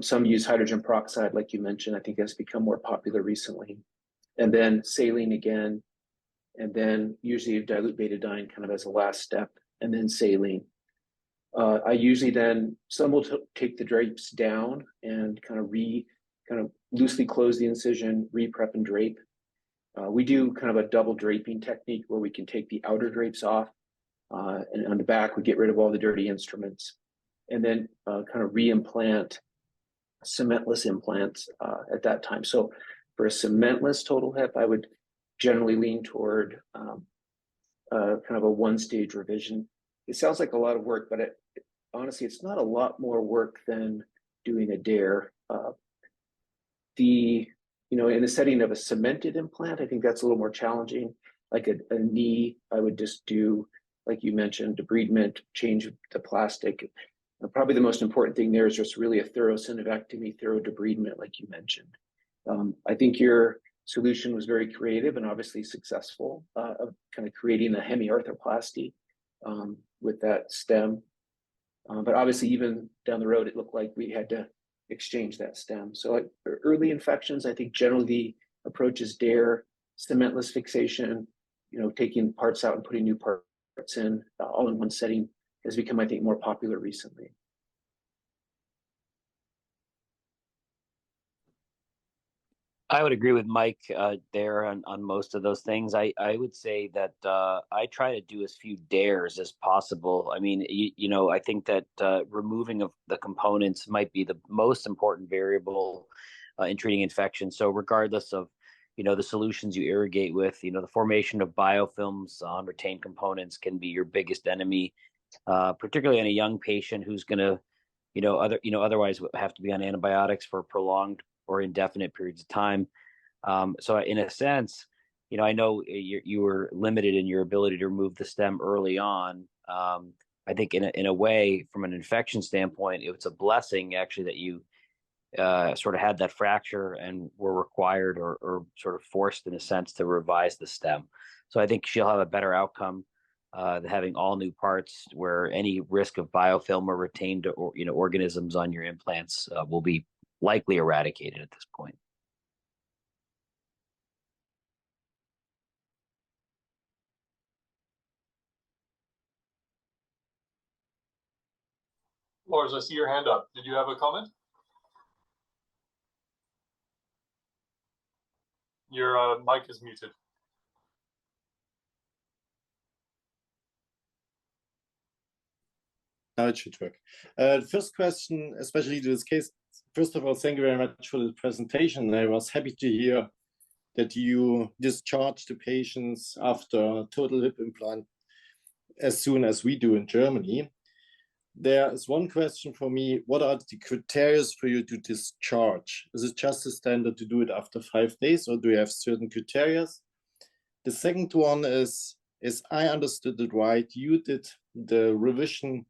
Some use hydrogen peroxide, like you mentioned. I think that's become more popular recently. And then saline again, and then usually dilute betadine kind of as a last step, and then saline. I usually then, some will take the drapes down and kind of loosely close the incision, re-prep and drape. We do kind of a double draping technique where we can take the outer drapes off, and on the back, we get rid of all the dirty instruments, and then kind of re-implant cementless implants at that time. So for a cementless total hip, I would generally lean toward kind of a one-stage revision. It sounds like a lot of work, but honestly, it's not a lot more work than doing a DARE. In the setting of a cemented implant, I think that's a little more challenging. Like a knee, I would just do, like you mentioned, debridement, change the plastic. Probably the most important thing there is just really a thorough synovectomy, thorough debridement, like you mentioned. I think your solution was very creative and obviously successful, of kind of creating a hemiarthroplasty with that stem. But obviously, even down the road, it looked like we had to exchange that stem. So like early infections, I think generally the approach is DARE, cementless fixation, taking parts out and putting new parts in, all in one setting, has become, I think, more popular recently. I would agree with Mike there on most of those things. I would say that I try to do as few DAREs as possible. I mean, I think that removing of the components might be the most important variable in treating infection. So regardless of, the solutions you irrigate with, the formation of biofilms on retained components can be your biggest enemy, particularly in a young patient who's going to, otherwise have to be on antibiotics for prolonged or indefinite periods of time. So in a sense, I know you were limited in your ability to remove the stem early on. I think in a way, from an infection standpoint, it's a blessing actually that you sort of had that fracture and were required or sort of forced in a sense to revise the stem. So I think she'll have a better outcome having all new parts, where any risk of biofilm or retained organisms on your implants will be likely eradicated at this point. Lars, I see your hand up. Did you have a comment? Your mic is muted. Now it should work. First question, especially to this case. First of all, thank you very much for the presentation. I was happy to hear that you discharge the patients after total hip implant as soon as we do in Germany. There is one question for me. What are the criteria for you to discharge? Is it just a standard to do it after 5 days, or do you have certain criteria? The second one is I understood it right, you did the revision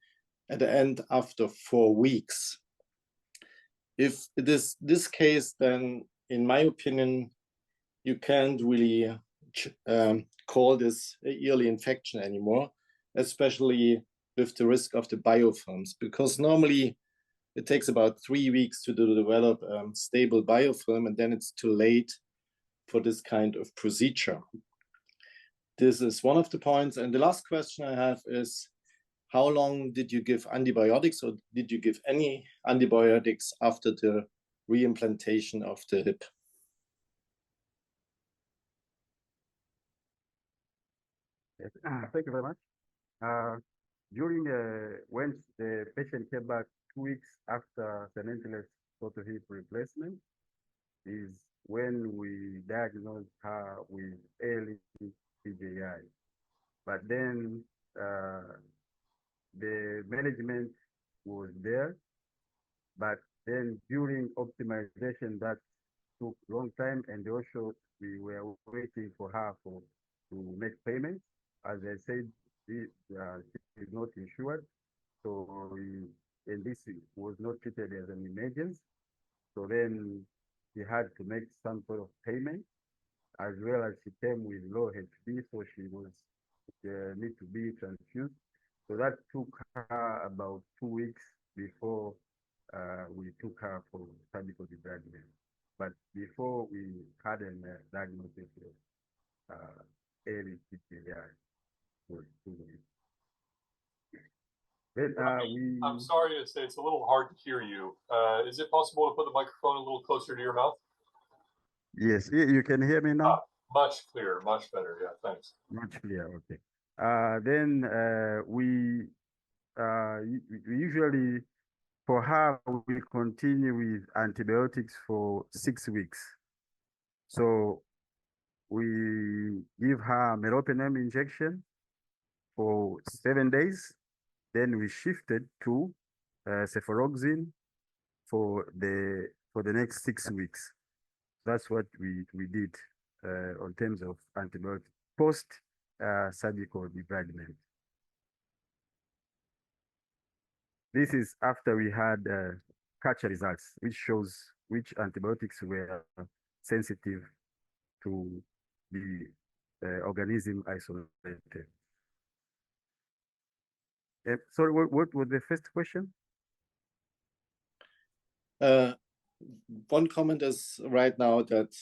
at the end after 4 weeks. If it is this case, then in my opinion, you can't really call this a yearly infection anymore, especially with the risk of the biofilms, because normally it takes about 3 weeks to develop stable biofilm, and then it's too late for this kind of procedure. this is one of the points. And the last question I have is, how long did you give antibiotics, or did you give any antibiotics after the reimplantation of the hip? Yes. Thank you very much. During when the patient came back 2 weeks after cementless total hip replacement is when we diagnosed her with early PJI. But then the management was there, but then during optimization that took long time, and also we were waiting for her to make payments. As I said, she is not insured, so and this was not treated as an emergency. So then she had to make some sort of payment, as well as she came with low HP, so she was need to be transfused. So that took her about 2 weeks before we took her for surgical debridement. But before we had a diagnosis of early PJI for 2 weeks. Then, I'm sorry to say it's a little hard to hear you. Is it possible to put the microphone a little closer to your mouth? Yes, you can hear me now? Much clearer, much better. Yeah, thanks. Much clearer, okay. Then we usually, for her, we continue with antibiotics for 6 weeks. So we give her meropenem injection for 7 days. Then we shifted to cefuroxime for the next 6 weeks. That's what we did on terms of antibiotic post surgical debridement. This is after we had culture results, which shows which antibiotics were sensitive to the organism isolated. Sorry, what was the first question? One comment is right now that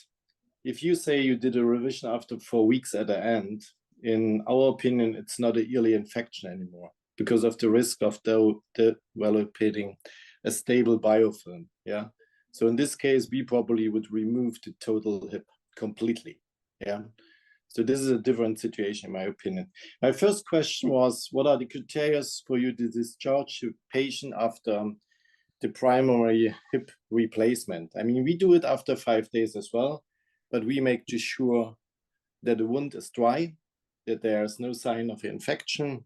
if you say you did a revision after 4 weeks at the end, in our opinion, it's not a yearly infection anymore because of the risk of developing a stable biofilm. Yeah. So in this case, we probably would remove the total hip completely. Yeah. So this is a different situation, in my opinion. My first question was, what are the criteria for you to discharge a patient after the primary hip replacement? I mean, we do it after 5 days as well, but we make sure that the wound is dry, that there's no sign of infection,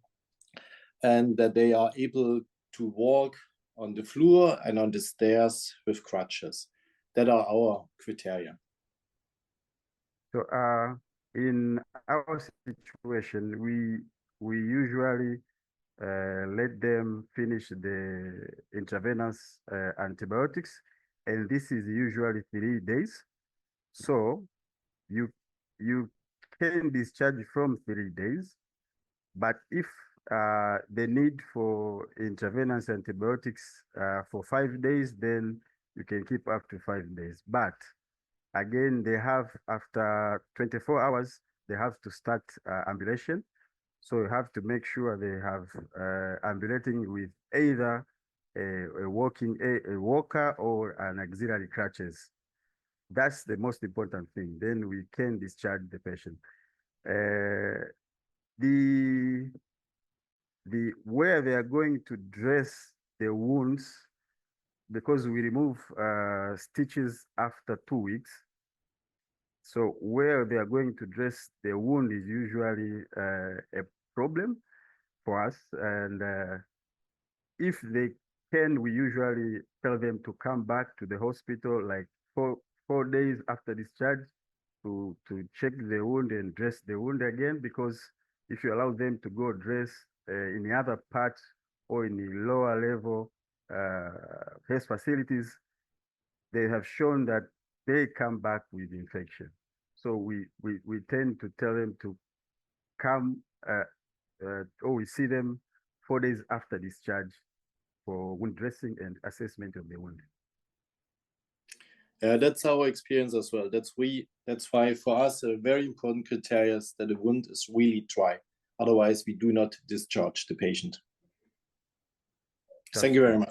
and that they are able to walk on the floor and on the stairs with crutches. That are our criteria. So in our situation, we usually let them finish the intravenous antibiotics, and this is usually 3 days. So you can discharge from 3 days, but if the need for intravenous antibiotics for 5 days, then you can keep up to 5 days. But again, they have, after 24 hours, they have to start ambulation. So you have to make sure they have ambulating with either a walker or an auxiliary crutches. That's the most important thing. Then we can discharge the patient. Where they are going to dress the wounds, because we remove stitches after 2 weeks. So where they are going to dress the wound is usually a problem for us. And if they can, we usually tell them to come back to the hospital like four days after discharge to check the wound and dress the wound again, because if you allow them to go dress in the other parts or in the lower level health facilities, they have shown that they come back with infection. So we tend to tell them to come or we see them 4 days after discharge for wound dressing and assessment of the wound. That's our experience as well. That's why for us a very important criteria is that the wound is really dry. Otherwise, we do not discharge the patient. Thank you very much.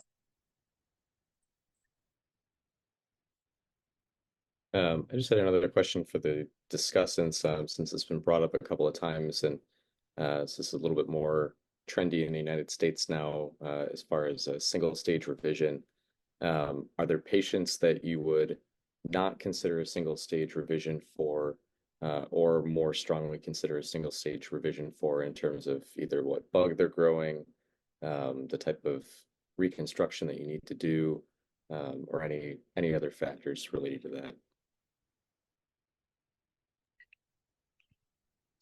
I just had another question for the discussants, since it's been brought up a couple of times, and this is a little bit more trendy in the United States now, as far as a single stage revision. Are there patients that you would not consider a single stage revision for, or more strongly consider a single stage revision for in terms of either what bug they're growing, the type of reconstruction that you need to do, or any other factors related to that?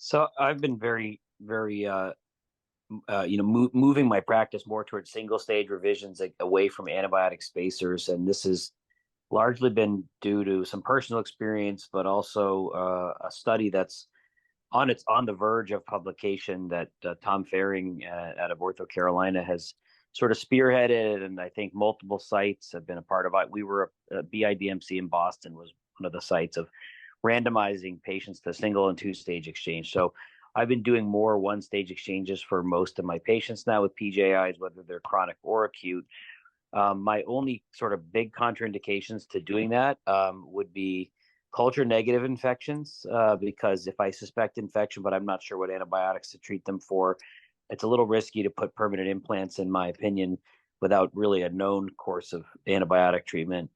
So I've been very, moving my practice more towards single stage revisions, like, away from antibiotic spacers, and this has largely been due to some personal experience, but also a study that's on the verge of publication that Tom Faring out of Ortho Carolina has sort of spearheaded, and I think multiple sites have been a part of it. We were a BIDMC in Boston was one of the sites of randomizing patients to single and two-stage exchange. So I've been doing more one-stage exchanges for most of my patients now with PJIs, whether they're chronic or acute. My only sort of big contraindications to doing that would be culture negative infections, because if I suspect infection, but I'm not sure what antibiotics to treat them for, it's a little risky to put permanent implants, in my opinion, without really a known course of antibiotic treatment.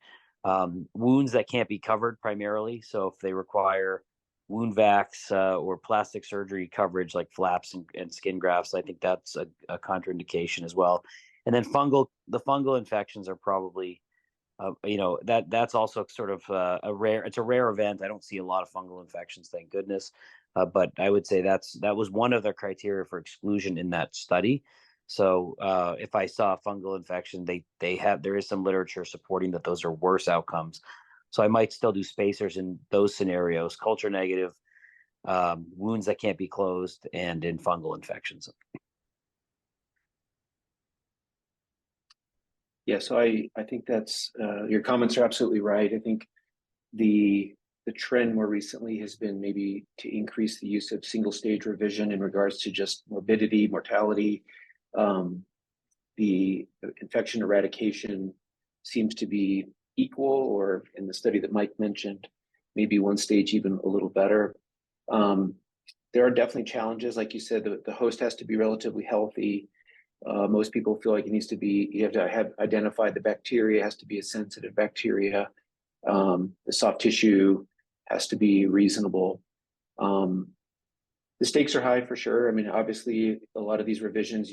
Wounds that can't be covered primarily. So if they require wound vacs or plastic surgery coverage like flaps and skin grafts, I think that's a contraindication as well. And then the fungal infections are probably, that's also sort of a rare event. I don't see a lot of fungal infections, thank goodness. But I would say that was one of the criteria for exclusion in that study. So if I saw a fungal infection, there is some literature supporting that those are worse outcomes. So I might still do spacers in those scenarios, culture negative, wounds that can't be closed, and in fungal infections. Yeah, so I think that's your comments are absolutely right. I think the trend more recently has been maybe to increase the use of single stage revision in regards to just morbidity, mortality. The infection eradication seems to be equal, or in the study that Mike mentioned, maybe one stage even a little better. There are definitely challenges. Like you said, the host has to be relatively healthy. Most people feel like you have to have identified the bacteria, has to be a sensitive bacteria. The soft tissue has to be reasonable. The stakes are high for sure. I mean, obviously, a lot of these revisions,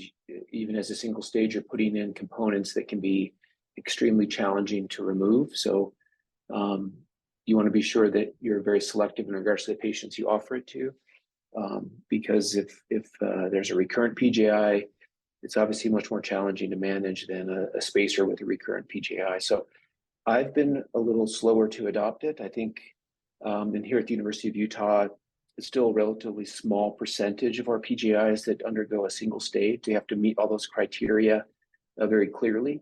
even as a single stage, you're putting in components that can be extremely challenging to remove. So you want to be sure that you're very selective in regards to the patients you offer it to, because if there's a recurrent PJI, it's obviously much more challenging to manage than a spacer with a recurrent PJI. So I've been a little slower to adopt it. I think, and here at the University of Utah, it's still a relatively small percentage of our PJIs that undergo a single stage. They have to meet all those criteria very clearly.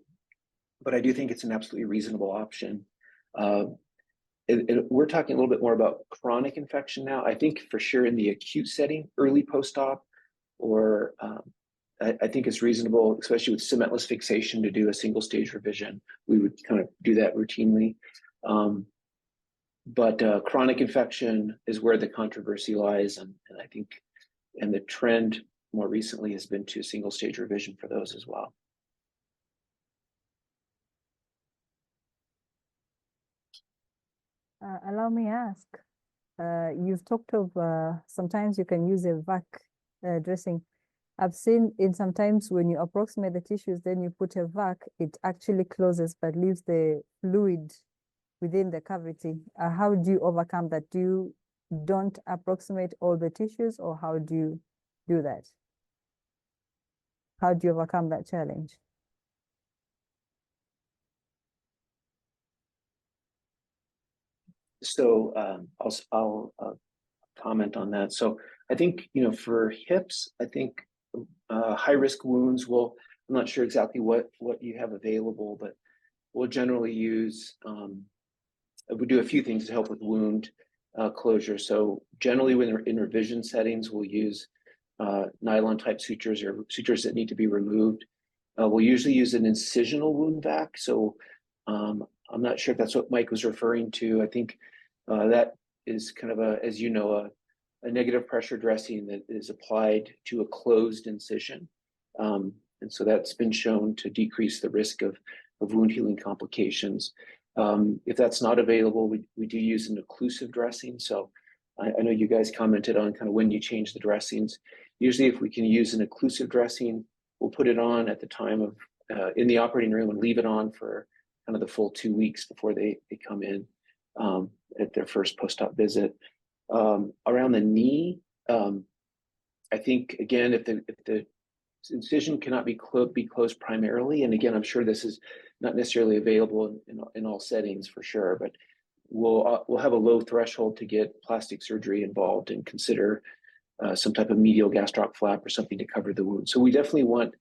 But I do think it's an absolutely reasonable option. We're talking a little bit more about chronic infection now. I think for sure in the acute setting, early post-op, or I think it's reasonable, especially with cementless fixation, to do a single stage revision. We would kind of do that routinely. But chronic infection is where the controversy lies, and I think, and the trend more recently has been to single stage revision for those as well. Allow me ask, you've talked of sometimes you can use a vac dressing. I've seen in sometimes when you approximate the tissues, then you put a vac, it actually closes but leaves the fluid within the cavity. How do you overcome that? Don't approximate all the tissues, or how do you do that? How do you overcome that challenge? So I'll comment on that. So I think, for hips, I think high risk wounds I'm not sure exactly what you have available, but we'll generally use we do a few things to help with wound closure. So generally, when we're in revision settings, we'll use nylon type sutures or sutures that need to be removed. We'll usually use an incisional wound vac. So I'm not sure if that's what Mike was referring to. I think that is kind of as you know, a negative pressure dressing that is applied to a closed incision. And so that's been shown to decrease the risk of wound healing complications. If that's not available, we do use an occlusive dressing. So I know you guys commented on kind of when you change the dressings. Usually if we can use an occlusive dressing, we'll put it on at the time of in the operating room and leave it on for kind of the full 2 weeks before they come in at their first post-op visit. Around the knee, I think again, if the incision cannot be closed primarily, and again, I'm sure this is not necessarily available in all settings for sure, but we'll have a low threshold to get plastic surgery involved and consider some type of medial gastroc flap or something to cover the wound. So we definitely want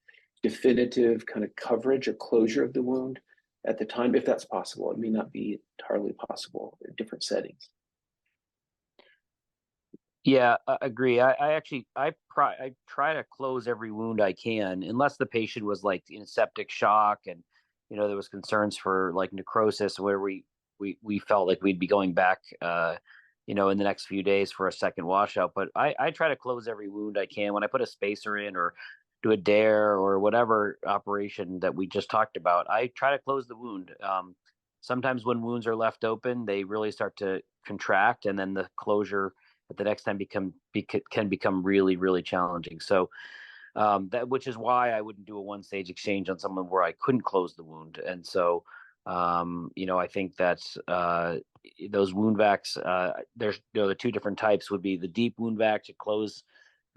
definitive kind of coverage or closure of the wound at the time, if that's possible. It may not be entirely possible in different settings. Yeah, I agree. I try to close every wound I can, unless the patient was like in septic shock and there was concerns for like necrosis where we felt like we'd be going back in the next few days for a second washout. But I try to close every wound I can when I put a spacer in or do a dare or whatever operation that we just talked about. I try to close the wound. Sometimes when wounds are left open, they really start to contract, and then the closure at the next time can become really, really challenging. So which is why I wouldn't do a one-stage exchange on someone where I couldn't close the wound. And so I think that's those wound vacs. There's the two different types would be the deep wound vac to close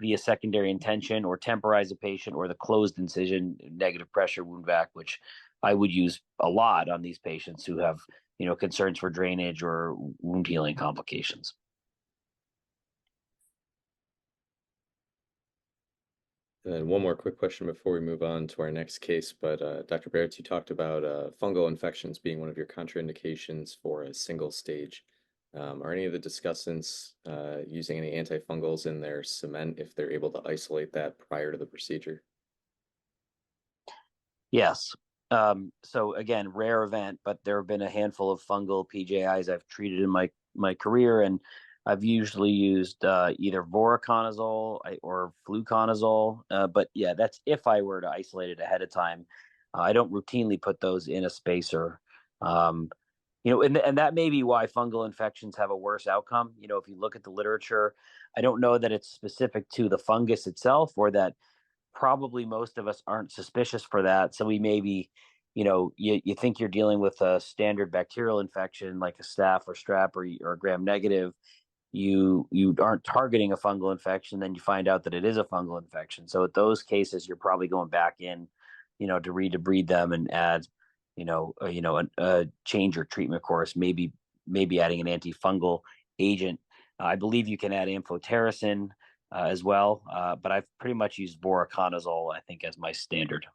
via secondary intention or temporize a patient, or the closed incision negative pressure wound vac, which I would use a lot on these patients who have concerns for drainage or wound healing complications. And then one more quick question before we move on to our next case. But Dr. Barrett, you talked about fungal infections being one of your contraindications for a single stage. Are any of the discussants using any antifungals in their cement if they're able to isolate that prior to the procedure? Yes. So again, rare event, but there have been a handful of fungal PJIs I've treated in my career, and I've usually used either voriconazole or fluconazole. But yeah, that's if I were to isolate it ahead of time. I don't routinely put those in a spacer. And that may be why fungal infections have a worse outcome. If you look at the literature, I don't know that it's specific to the fungus itself, or that probably most of us aren't suspicious for that. So we maybe, you think you're dealing with a standard bacterial infection like a staph or strep or gram-negative. You aren't targeting a fungal infection, then you find out that it is a fungal infection. So at those cases, you're probably going back in, to redebride them and add, a change your treatment course, maybe adding an antifungal agent. I believe you can add amphotericin as well, but I've pretty much used voriconazole, I think, as my standard.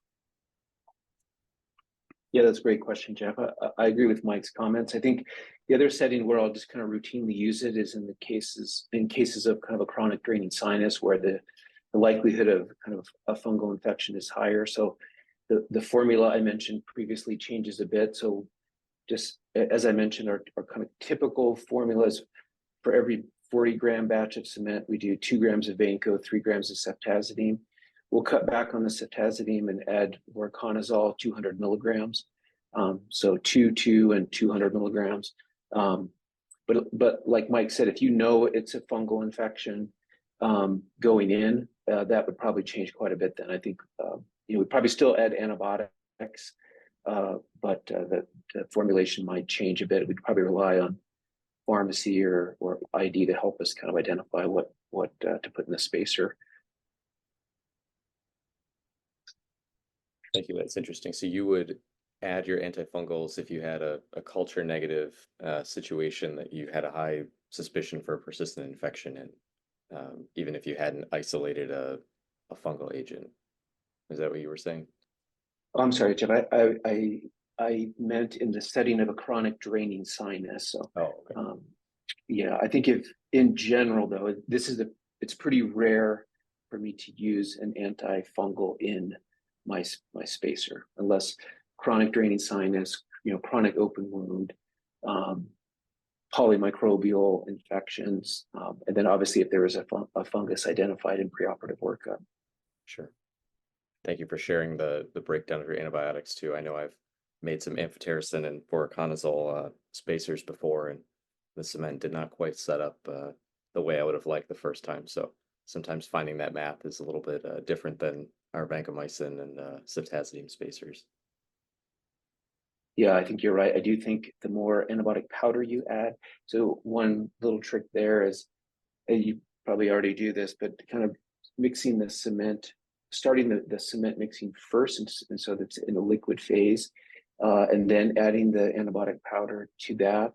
Yeah, that's a great question, Jeff. I agree with Mike's comments. I think the other setting where I'll just kind of routinely use it is in cases of kind of a chronic draining sinus, where the likelihood of kind of a fungal infection is higher. So the formula I mentioned previously changes a bit. So just as I mentioned, our kind of typical formulas for every 40-gram batch of cement, we do 2 grams of Vanco, 3 grams of ceftazidime. We'll cut back on the ceftazidime and add voriconazole, 200 milligrams. So 2, and 200 milligrams. But like Mike said, if it's a fungal infection going in, that would probably change quite a bit then. I think we'd probably still add antibiotics, but the formulation might change a bit. We'd probably rely on pharmacy or ID to help us kind of identify what to put in the spacer. Thank you. That's interesting. So you would add your antifungals if you had a culture negative situation that you had a high suspicion for a persistent infection in, even if you hadn't isolated a fungal agent. Is that what you were saying? Oh, I'm sorry, Jeff. I meant in the setting of a chronic draining sinus. So, Oh, okay. Yeah, I think if in general though, it's pretty rare for me to use an antifungal in my spacer, unless chronic draining sinus, chronic open wound, polymicrobial infections, and then obviously if there is a fungus identified in preoperative workup. Sure. Thank you for sharing the breakdown of your antibiotics too. I know I've made some amphotericin and voriconazole spacers before, and the cement did not quite set up the way I would have liked the first time. So sometimes finding that math is a little bit different than our vancomycin and ceftazidime spacers. Yeah, I think you're right. I do think the more antibiotic powder you add, so one little trick there is, and you probably already do this, but kind of mixing the cement, starting the cement mixing first, and so that's in a liquid phase, and then adding the antibiotic powder to that.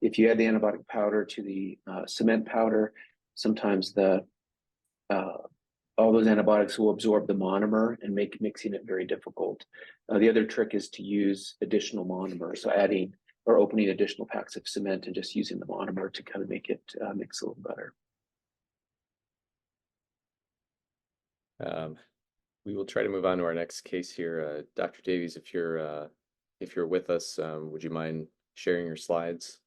If you add the antibiotic powder to the cement powder, sometimes all those antibiotics will absorb the monomer and make mixing it very difficult. The other trick is to use additional monomer, so adding or opening additional packs of cement and just using the monomer to kind of make it mix a little better. We will try to move on to our next case here. Dr. Davies, if you're with us, would you mind sharing your slides?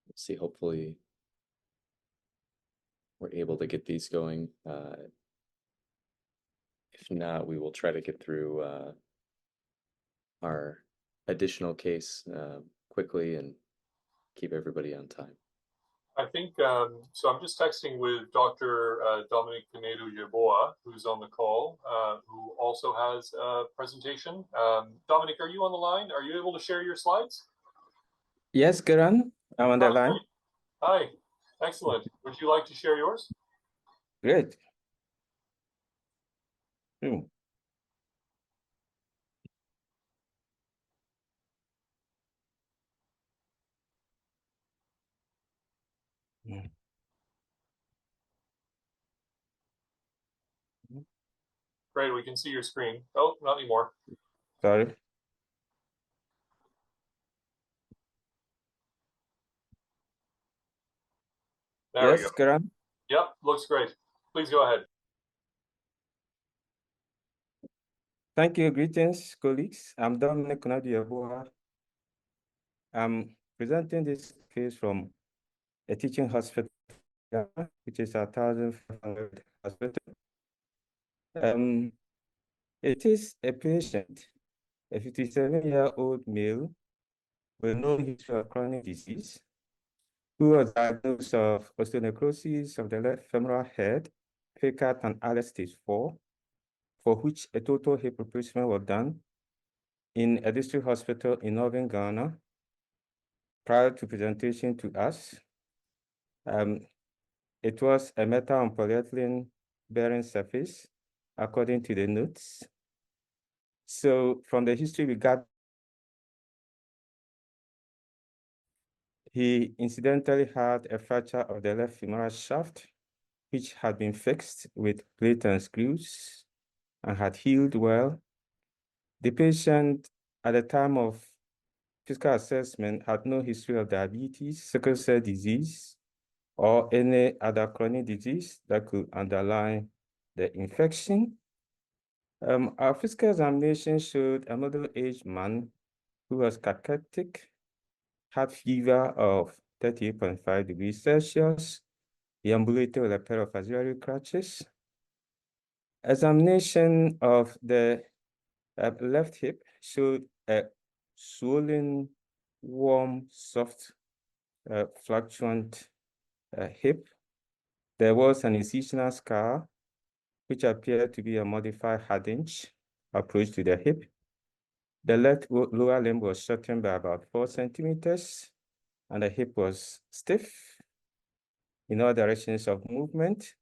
Let's see, hopefully we're able to get these going. If not, we will try to get through our additional case quickly and keep everybody on time. I think, so I'm just texting with Dr. Dominic Konadu-Yeboah, who's on the call, who also has a presentation. Dominic, are you on the line? Are you able to share your slides? Yes, Kiran, I'm on the line. Hi, excellent. Would you like to share yours? Great. Great, we can see your screen. Oh, not anymore. Sorry. There we Yes, go. Kiran. Yep, looks great. Please go ahead. Thank you. Greetings, colleagues. I'm Dominic Konadu-Yeboah. I'm presenting this case from a teaching hospital, which is 1,500 hospital. It is a patient, a 57-year-old male with no history of chronic disease, who was diagnosed of osteonecrosis of the left femoral head, FACAT and ALS stage 4, for which a total hip replacement was done in a district hospital in northern Ghana prior to presentation to us. It was a metal and polyethylene bearing surface, according to the notes. So from the history we got, he incidentally had a fracture of the left femoral shaft, which had been fixed with plate and screws and had healed well. The patient, at the time of physical assessment, had no history of diabetes, sickle cell disease, or any other chronic disease that could underlie the infection. Our physical examination showed a middle-aged man who was cachectic, had fever of 38.5 degrees Celsius. He ambulated with a pair of auxiliary crutches. Examination of the left hip showed a swollen, warm, soft, fluctuant hip. There was an incisional scar, which appeared to be a modified half-inch approach to the hip. The left lower limb was shortened by about 4 centimeters, and the hip was stiff in all directions of movement.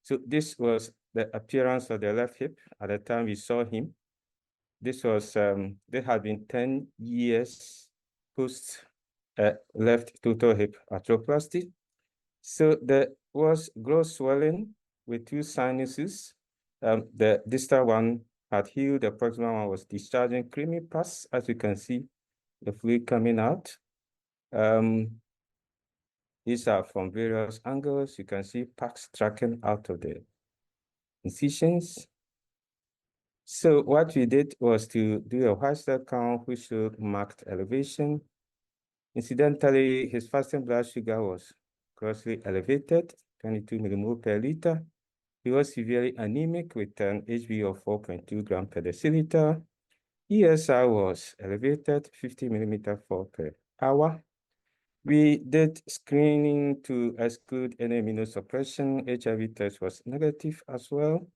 So this was the appearance of the left hip at the time we saw him. This was, there had been 10 years post left total hip arthroplasty. So there was gross swelling with 2 sinuses. The distal one had healed, the proximal one was discharging creamy pus, as you can see, the fluid coming out. These are from various angles. You can see pus tracking out of the incisions. So what we did was to do a white cell count which showed marked elevation. Incidentally, his fasting blood sugar was grossly elevated, 22 millimole per liter. He was severely anemic with an HB of 4.2 gram per deciliter. ESR was elevated, 50 millimeter fall per hour. We did screening to exclude any immunosuppression. HIV test was negative as well.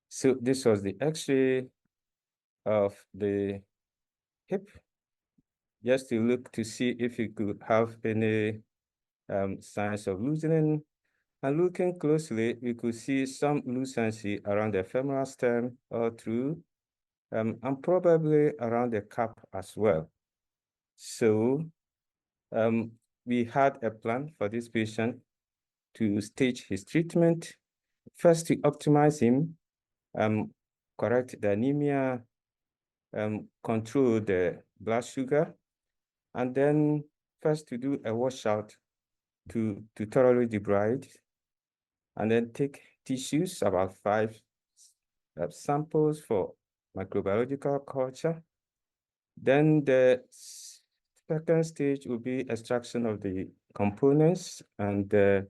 So this was the X-ray of the hip, just to look to see if you could have any signs of loosening. And looking closely, we could see some lucency around the femoral stem all through, and probably around the cap as well. So we had a plan for this patient to stage his treatment. First, to optimize him, correct the anemia, control the blood sugar, and then first to do a washout to thoroughly debride, and then take tissues, about 5 samples for microbiological culture. Then the second stage will be extraction of the components and the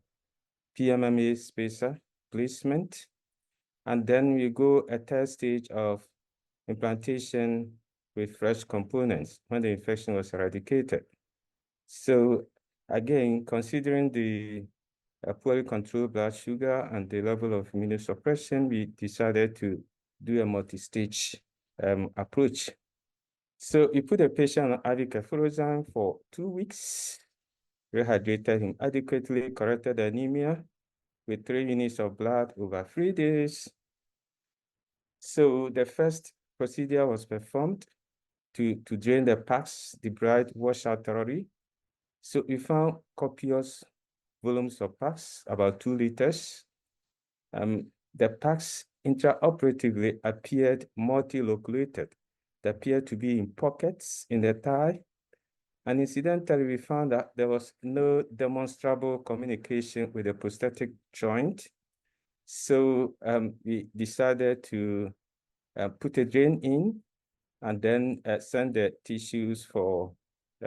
PMMA spacer placement. And then we go a third stage of implantation with fresh components when the infection was eradicated. So again, considering the poorly controlled blood sugar and the level of immunosuppression, we decided to do a multi-stage approach. So we put a patient on IV cefuroxime for 2 weeks, rehydrated him adequately, corrected anemia with 3 units of blood over 3 days. So the first procedure was performed to drain the pus, debride, wash out thoroughly. So we found copious volumes of pus, about 2 liters. The pus intraoperatively appeared multiloculated. They appeared to be in pockets in the thigh. And incidentally, we found that there was no demonstrable communication with the prosthetic joint. So we decided to put a drain in and then send the tissues for,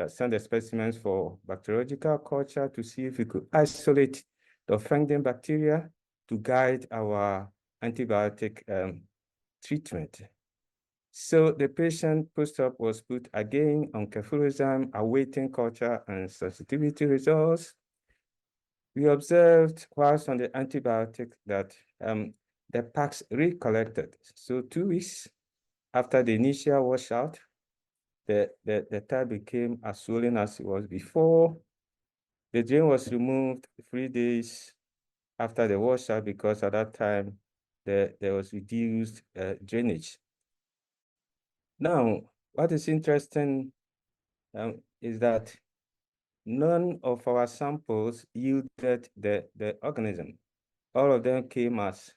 send the specimens for bacteriological culture to see if we could isolate the offending bacteria to guide our antibiotic treatment. So the patient post-op was put again on cefuroxime, awaiting culture and sensitivity results. We observed whilst on the antibiotic that the pus recollected. So 2 weeks after the initial washout, the thigh became as swollen as it was before. The drain was removed 3 days after the washout because at that time there was reduced drainage. Now, what is interesting is that none of our samples yielded the organism. All of them came as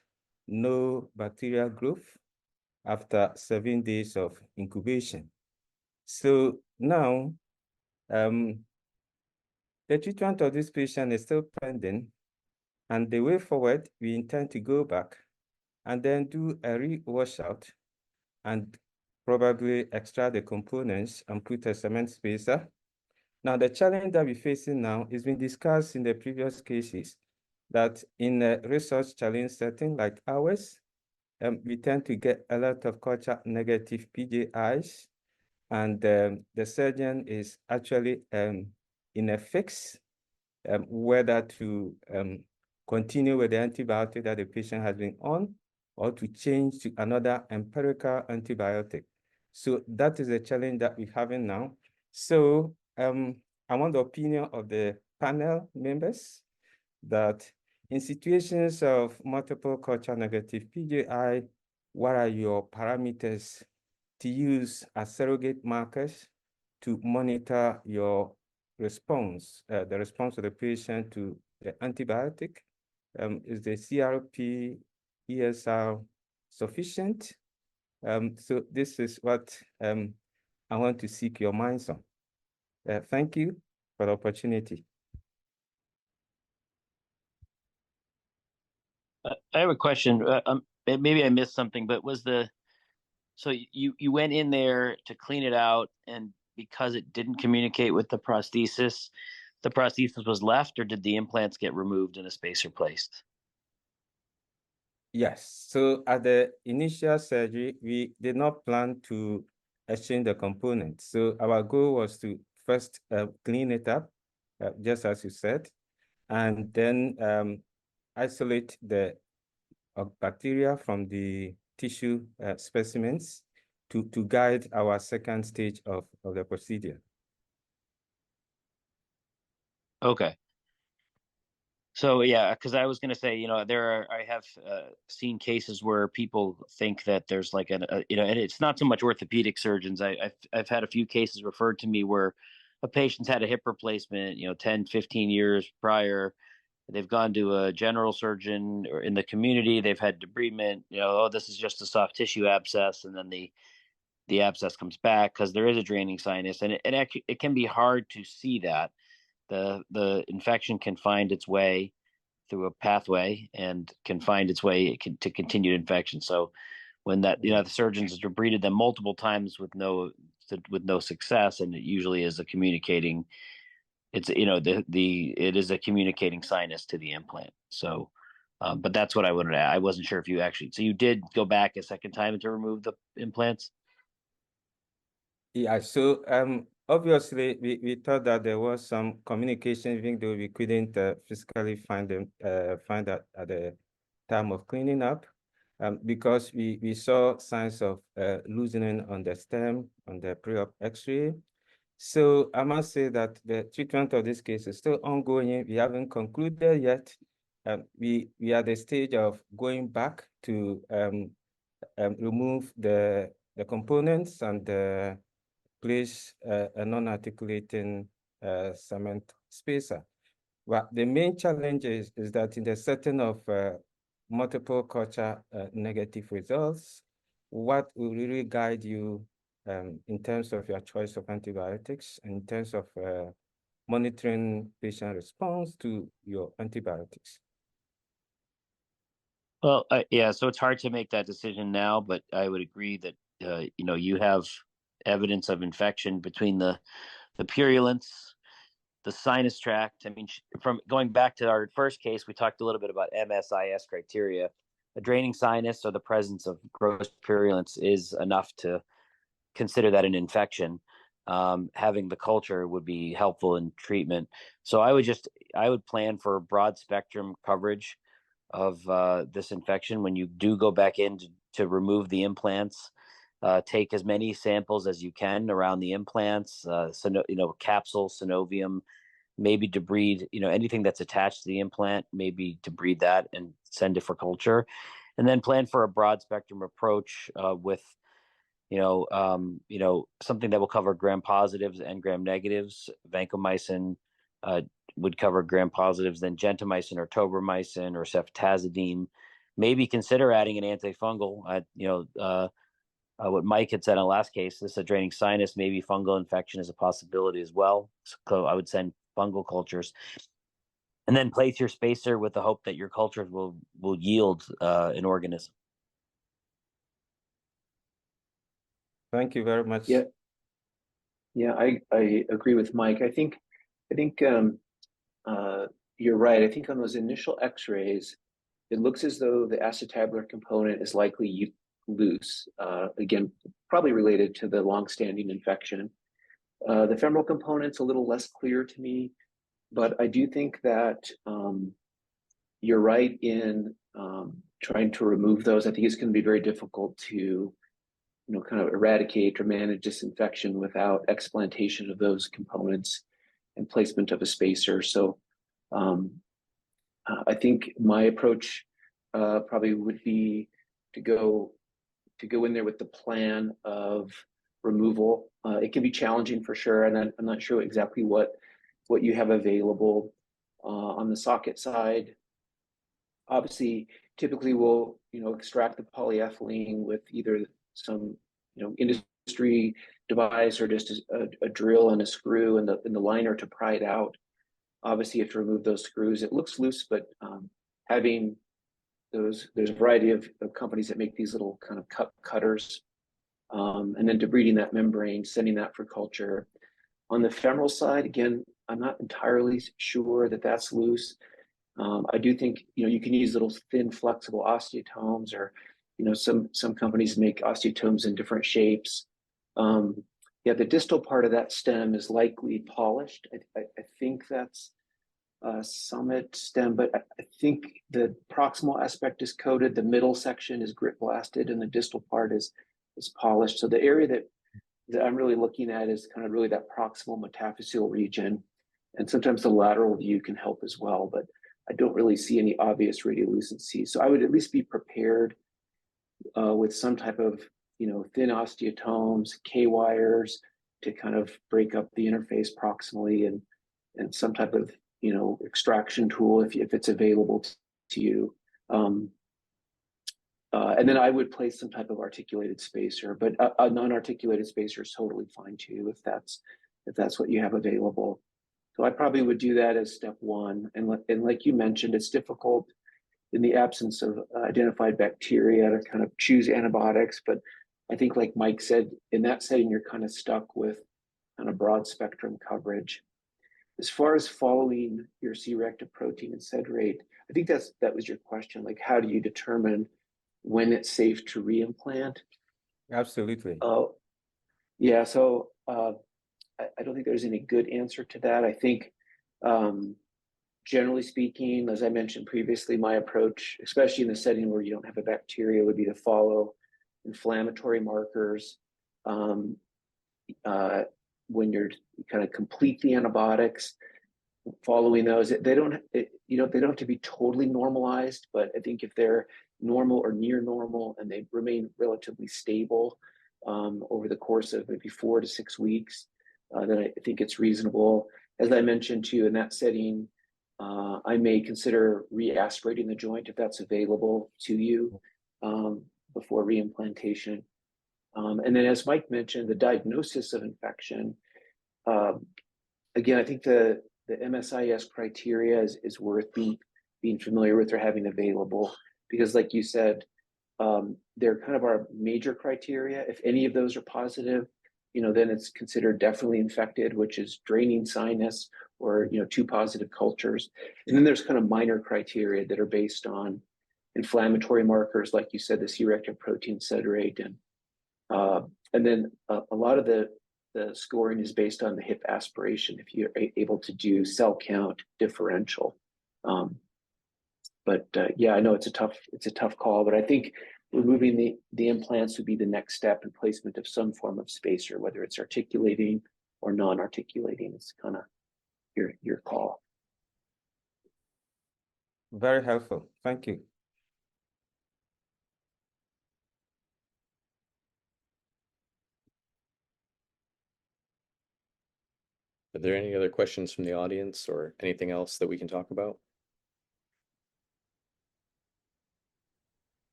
no bacterial growth after 7 days of incubation. So now, the treatment of this patient is still pending, and the way forward, we intend to go back and then do a re-washout and probably extract the components and put a cement spacer. Now, the challenge that we're facing now has been discussed in the previous cases, that in a research challenge setting like ours, we tend to get a lot of culture negative PJIs, and the surgeon is actually in a fix whether to continue with the antibiotic that the patient has been on or to change to another empirical antibiotic. So that is a challenge that we're having now. So I want the opinion of the panel members that in situations of multiple culture negative PJI, what are your parameters to use as surrogate markers to monitor your response, the response of the patient to the antibiotic. Is the CRP ESR sufficient? So this is what I want to seek your minds on. Thank you for the opportunity. I have a question. Maybe I missed something, but so you went in there to clean it out, and because it didn't communicate with the prosthesis was left, or did the implants get removed and a spacer placed? Yes. So at the initial surgery, we did not plan to exchange the components. So our goal was to first clean it up, just as you said, and then isolate the bacteria from the tissue specimens to guide our second stage of the procedure. Okay. So yeah, because I was going to say, I have seen cases where people think that there's like and it's not so much orthopedic surgeons. I've had a few cases referred to me where a patient's had a hip replacement, 10, 15 years prior. They've gone to a general surgeon or in the community. They've had debridement. Oh, this is just a soft tissue abscess, and then the abscess comes back because there is a draining sinus, and it can be hard to see that. The infection can find its way through a pathway and can find its way to continued infection. So when that, the surgeons have debrided them multiple times with no success, and it usually is a communicating, it is a communicating sinus to the implant. So, but that's what I wanted to add. I wasn't sure if you actually, so you did go back a second time to remove the implants? Yeah, so obviously we thought that there was some communication, even though we couldn't physically find that at the time of cleaning up, because we saw signs of loosening on the stem on the pre-op X-ray. So I must say that the treatment of this case is still ongoing. We haven't concluded yet. We are at the stage of going back to remove the components and place a non-articulating cement spacer. Well, the main challenge is that in the setting of multiple culture negative results, what will really guide you in terms of your choice of antibiotics, in terms of monitoring patient response to your antibiotics? Well, yeah, so it's hard to make that decision now, but I would agree that, you have evidence of infection between the purulence, the sinus tract. I mean, from going back to our first case, we talked a little bit about MSIS criteria. A draining sinus or the presence of gross purulence is enough to consider that an infection. Having the culture would be helpful in treatment. So I would plan for broad spectrum coverage of this infection. When you do go back in to remove the implants, take as many samples as you can around the implants, capsule, synovium, maybe debride, anything that's attached to the implant, maybe debride that and send it for culture. And then plan for a broad spectrum approach with, something that will cover gram positives and gram negatives. Vancomycin would cover gram positives, then gentamicin or tobramycin or ceftazidime. Maybe consider adding an antifungal. What Mike had said in the last case, this is a draining sinus, maybe fungal infection is a possibility as well. So I would send fungal cultures. And then place your spacer with the hope that your cultures will yield an organism. Thank you very much. Yeah, I agree with Mike. I think you're right. I think on those initial X-rays, it looks as though the acetabular component is likely loose. Again, probably related to the long-standing infection. The femoral component's a little less clear to me, but I do think that you're right in trying to remove those. I think it's going to be very difficult to kind of eradicate or manage disinfection without explantation of those components and placement of a spacer. So I think my approach probably would be to go in there with the plan of removal. It can be challenging for sure, and I'm not sure exactly what what you have available. On the socket side, obviously, typically we'll, extract the polyethylene with either some, industry device or just a drill and a screw and the liner to pry it out. Obviously, you have to remove those screws. It looks loose, but having there's a variety of companies that make these little kind of cutters, and then debriding that membrane, sending that for culture. On the femoral side, again, I'm not entirely sure that that's loose. I do think, you can use little thin flexible osteotomes, or, some companies make osteotomes in different shapes. Yeah, the distal part of that stem is likely polished. I think that's a summit stem, but I think the proximal aspect is coated. The middle section is grit blasted, and the distal part is polished. So the area that I'm really looking at is kind of really that proximal metaphyseal region, and sometimes the lateral view can help as well. But I don't really see any obvious radiolucency. So I would at least be prepared with some type of, thin osteotomes, K-wires to kind of break up the interface proximally, and some type of, extraction tool if it's available to you. And then I would place some type of articulated spacer, but a non-articulated spacer is totally fine too, if that's what you have available. So I probably would do that as step one. And like you mentioned, it's difficult in the absence of identified bacteria to kind of choose antibiotics. But I think, like Mike said, in that setting, you're kind of stuck with kind of broad spectrum coverage. As far as following your C-reactive protein and sed rate, I think that was your question. Like, how do you determine when it's safe to reimplant? Absolutely. Yeah. So I don't think there's any good answer to that. I think, generally speaking, as I mentioned previously, my approach, especially in the setting where you don't have a bacteria, would be to follow inflammatory markers. When you're kind of complete the antibiotics, following those, they don't have to be totally normalized, but I think if they're normal or near normal and they remain relatively stable over the course of maybe 4 to 6 weeks, then I think it's reasonable. As I mentioned too, in that setting, I may consider re-aspirating the joint if that's available to you before reimplantation. And then, as Mike mentioned, the diagnosis of infection. Again, I think the MSIS criteria is worth being familiar with or having available, because, like you said, they're kind of our major criteria. If any of those are positive, then it's considered definitely infected, which is draining sinus or 2 positive cultures. And then there's kind of minor criteria that are based on inflammatory markers, like you said, the C-reactive protein sed rate, and then a lot of the scoring is based on the hip aspiration, if you're able to do cell count differential. But yeah, I know it's a tough call, but I think removing the implants would be the next step in placement of some form of spacer, whether it's articulating or non-articulating. It's kind of your call. Very helpful. Thank you. Are there any other questions from the audience or anything else that we can talk about?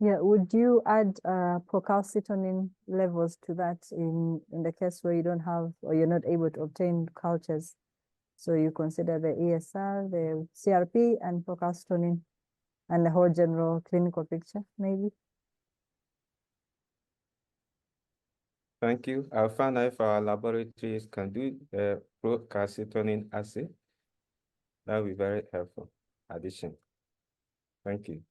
Yeah, would you add procalcitonin levels to that in the case where you don't have, or you're not able to obtain cultures? So you consider the ESR, the CRP, and procalcitonin, and the whole general clinical picture, maybe? Thank you. I'll find out if our laboratories can do the procalcitonin assay. That would be very helpful addition. Thank you.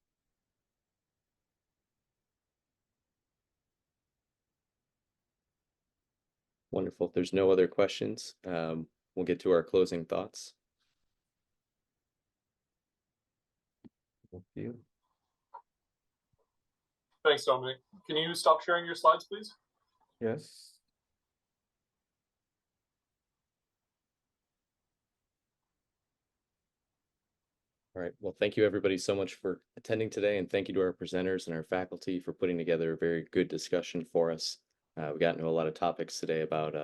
Wonderful. If there's no other questions, we'll get to our closing thoughts. Thank you. Thanks, Dominic. Can you stop sharing your slides, please? Yes. All right. Well, thank you everybody so much for attending today, and thank you to our presenters and our faculty for putting together a very good discussion for us. We got into a lot of topics today about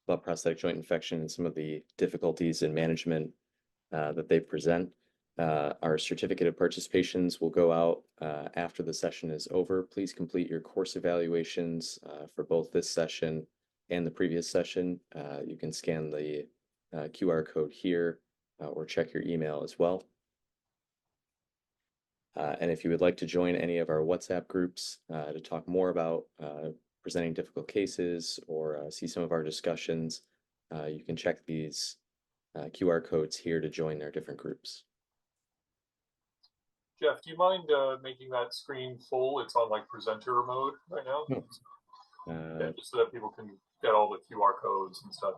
about prosthetic joint infection and some of the difficulties in management that they present. Our certificate of participations will go out after the session is over. Please complete your course evaluations for both this session and the previous session. You can scan the QR code here or check your email as well. And if you would like to join any of our WhatsApp groups to talk more about presenting difficult cases or see some of our discussions, you can check these QR codes here to join our different groups. Jeff, do you mind making that screen full? It's on like presenter mode right now. Yeah, just so that people can get all the QR codes and stuff.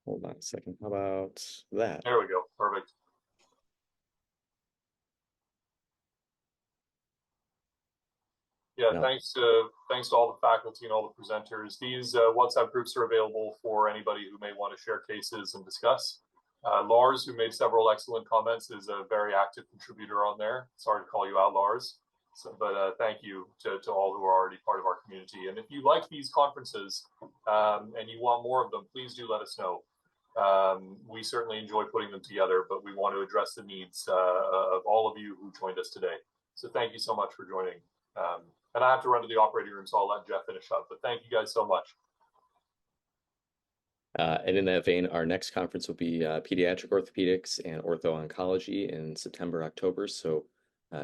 Hold on a second. How about that? There we go. Perfect. Yeah, No. thanks to all the faculty and all the presenters. These WhatsApp groups are available for anybody who may want to share cases and discuss. Lars, who made several excellent comments, is a very active contributor on there. Sorry to call you out, Lars. But thank you to all who are already part of our community. And if you like these conferences and you want more of them, please do let us know. We certainly enjoy putting them together, but we want to address the needs of all of you who joined us today. So thank you so much for joining. And I have to run to the operating room, so I'll let Jeff finish up. But thank you guys so much. And in that vein, our next conference will be Pediatric Orthopedics and Ortho-Oncology in September, October. So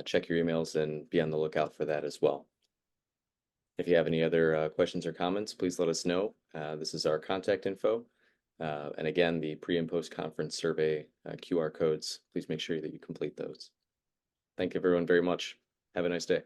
check your emails and be on the lookout for that as well. If you have any other questions or comments, please let us know. This is our contact info. And again, the pre and post conference survey QR codes, please make sure that you complete those. Thank you everyone very much. Have a nice day.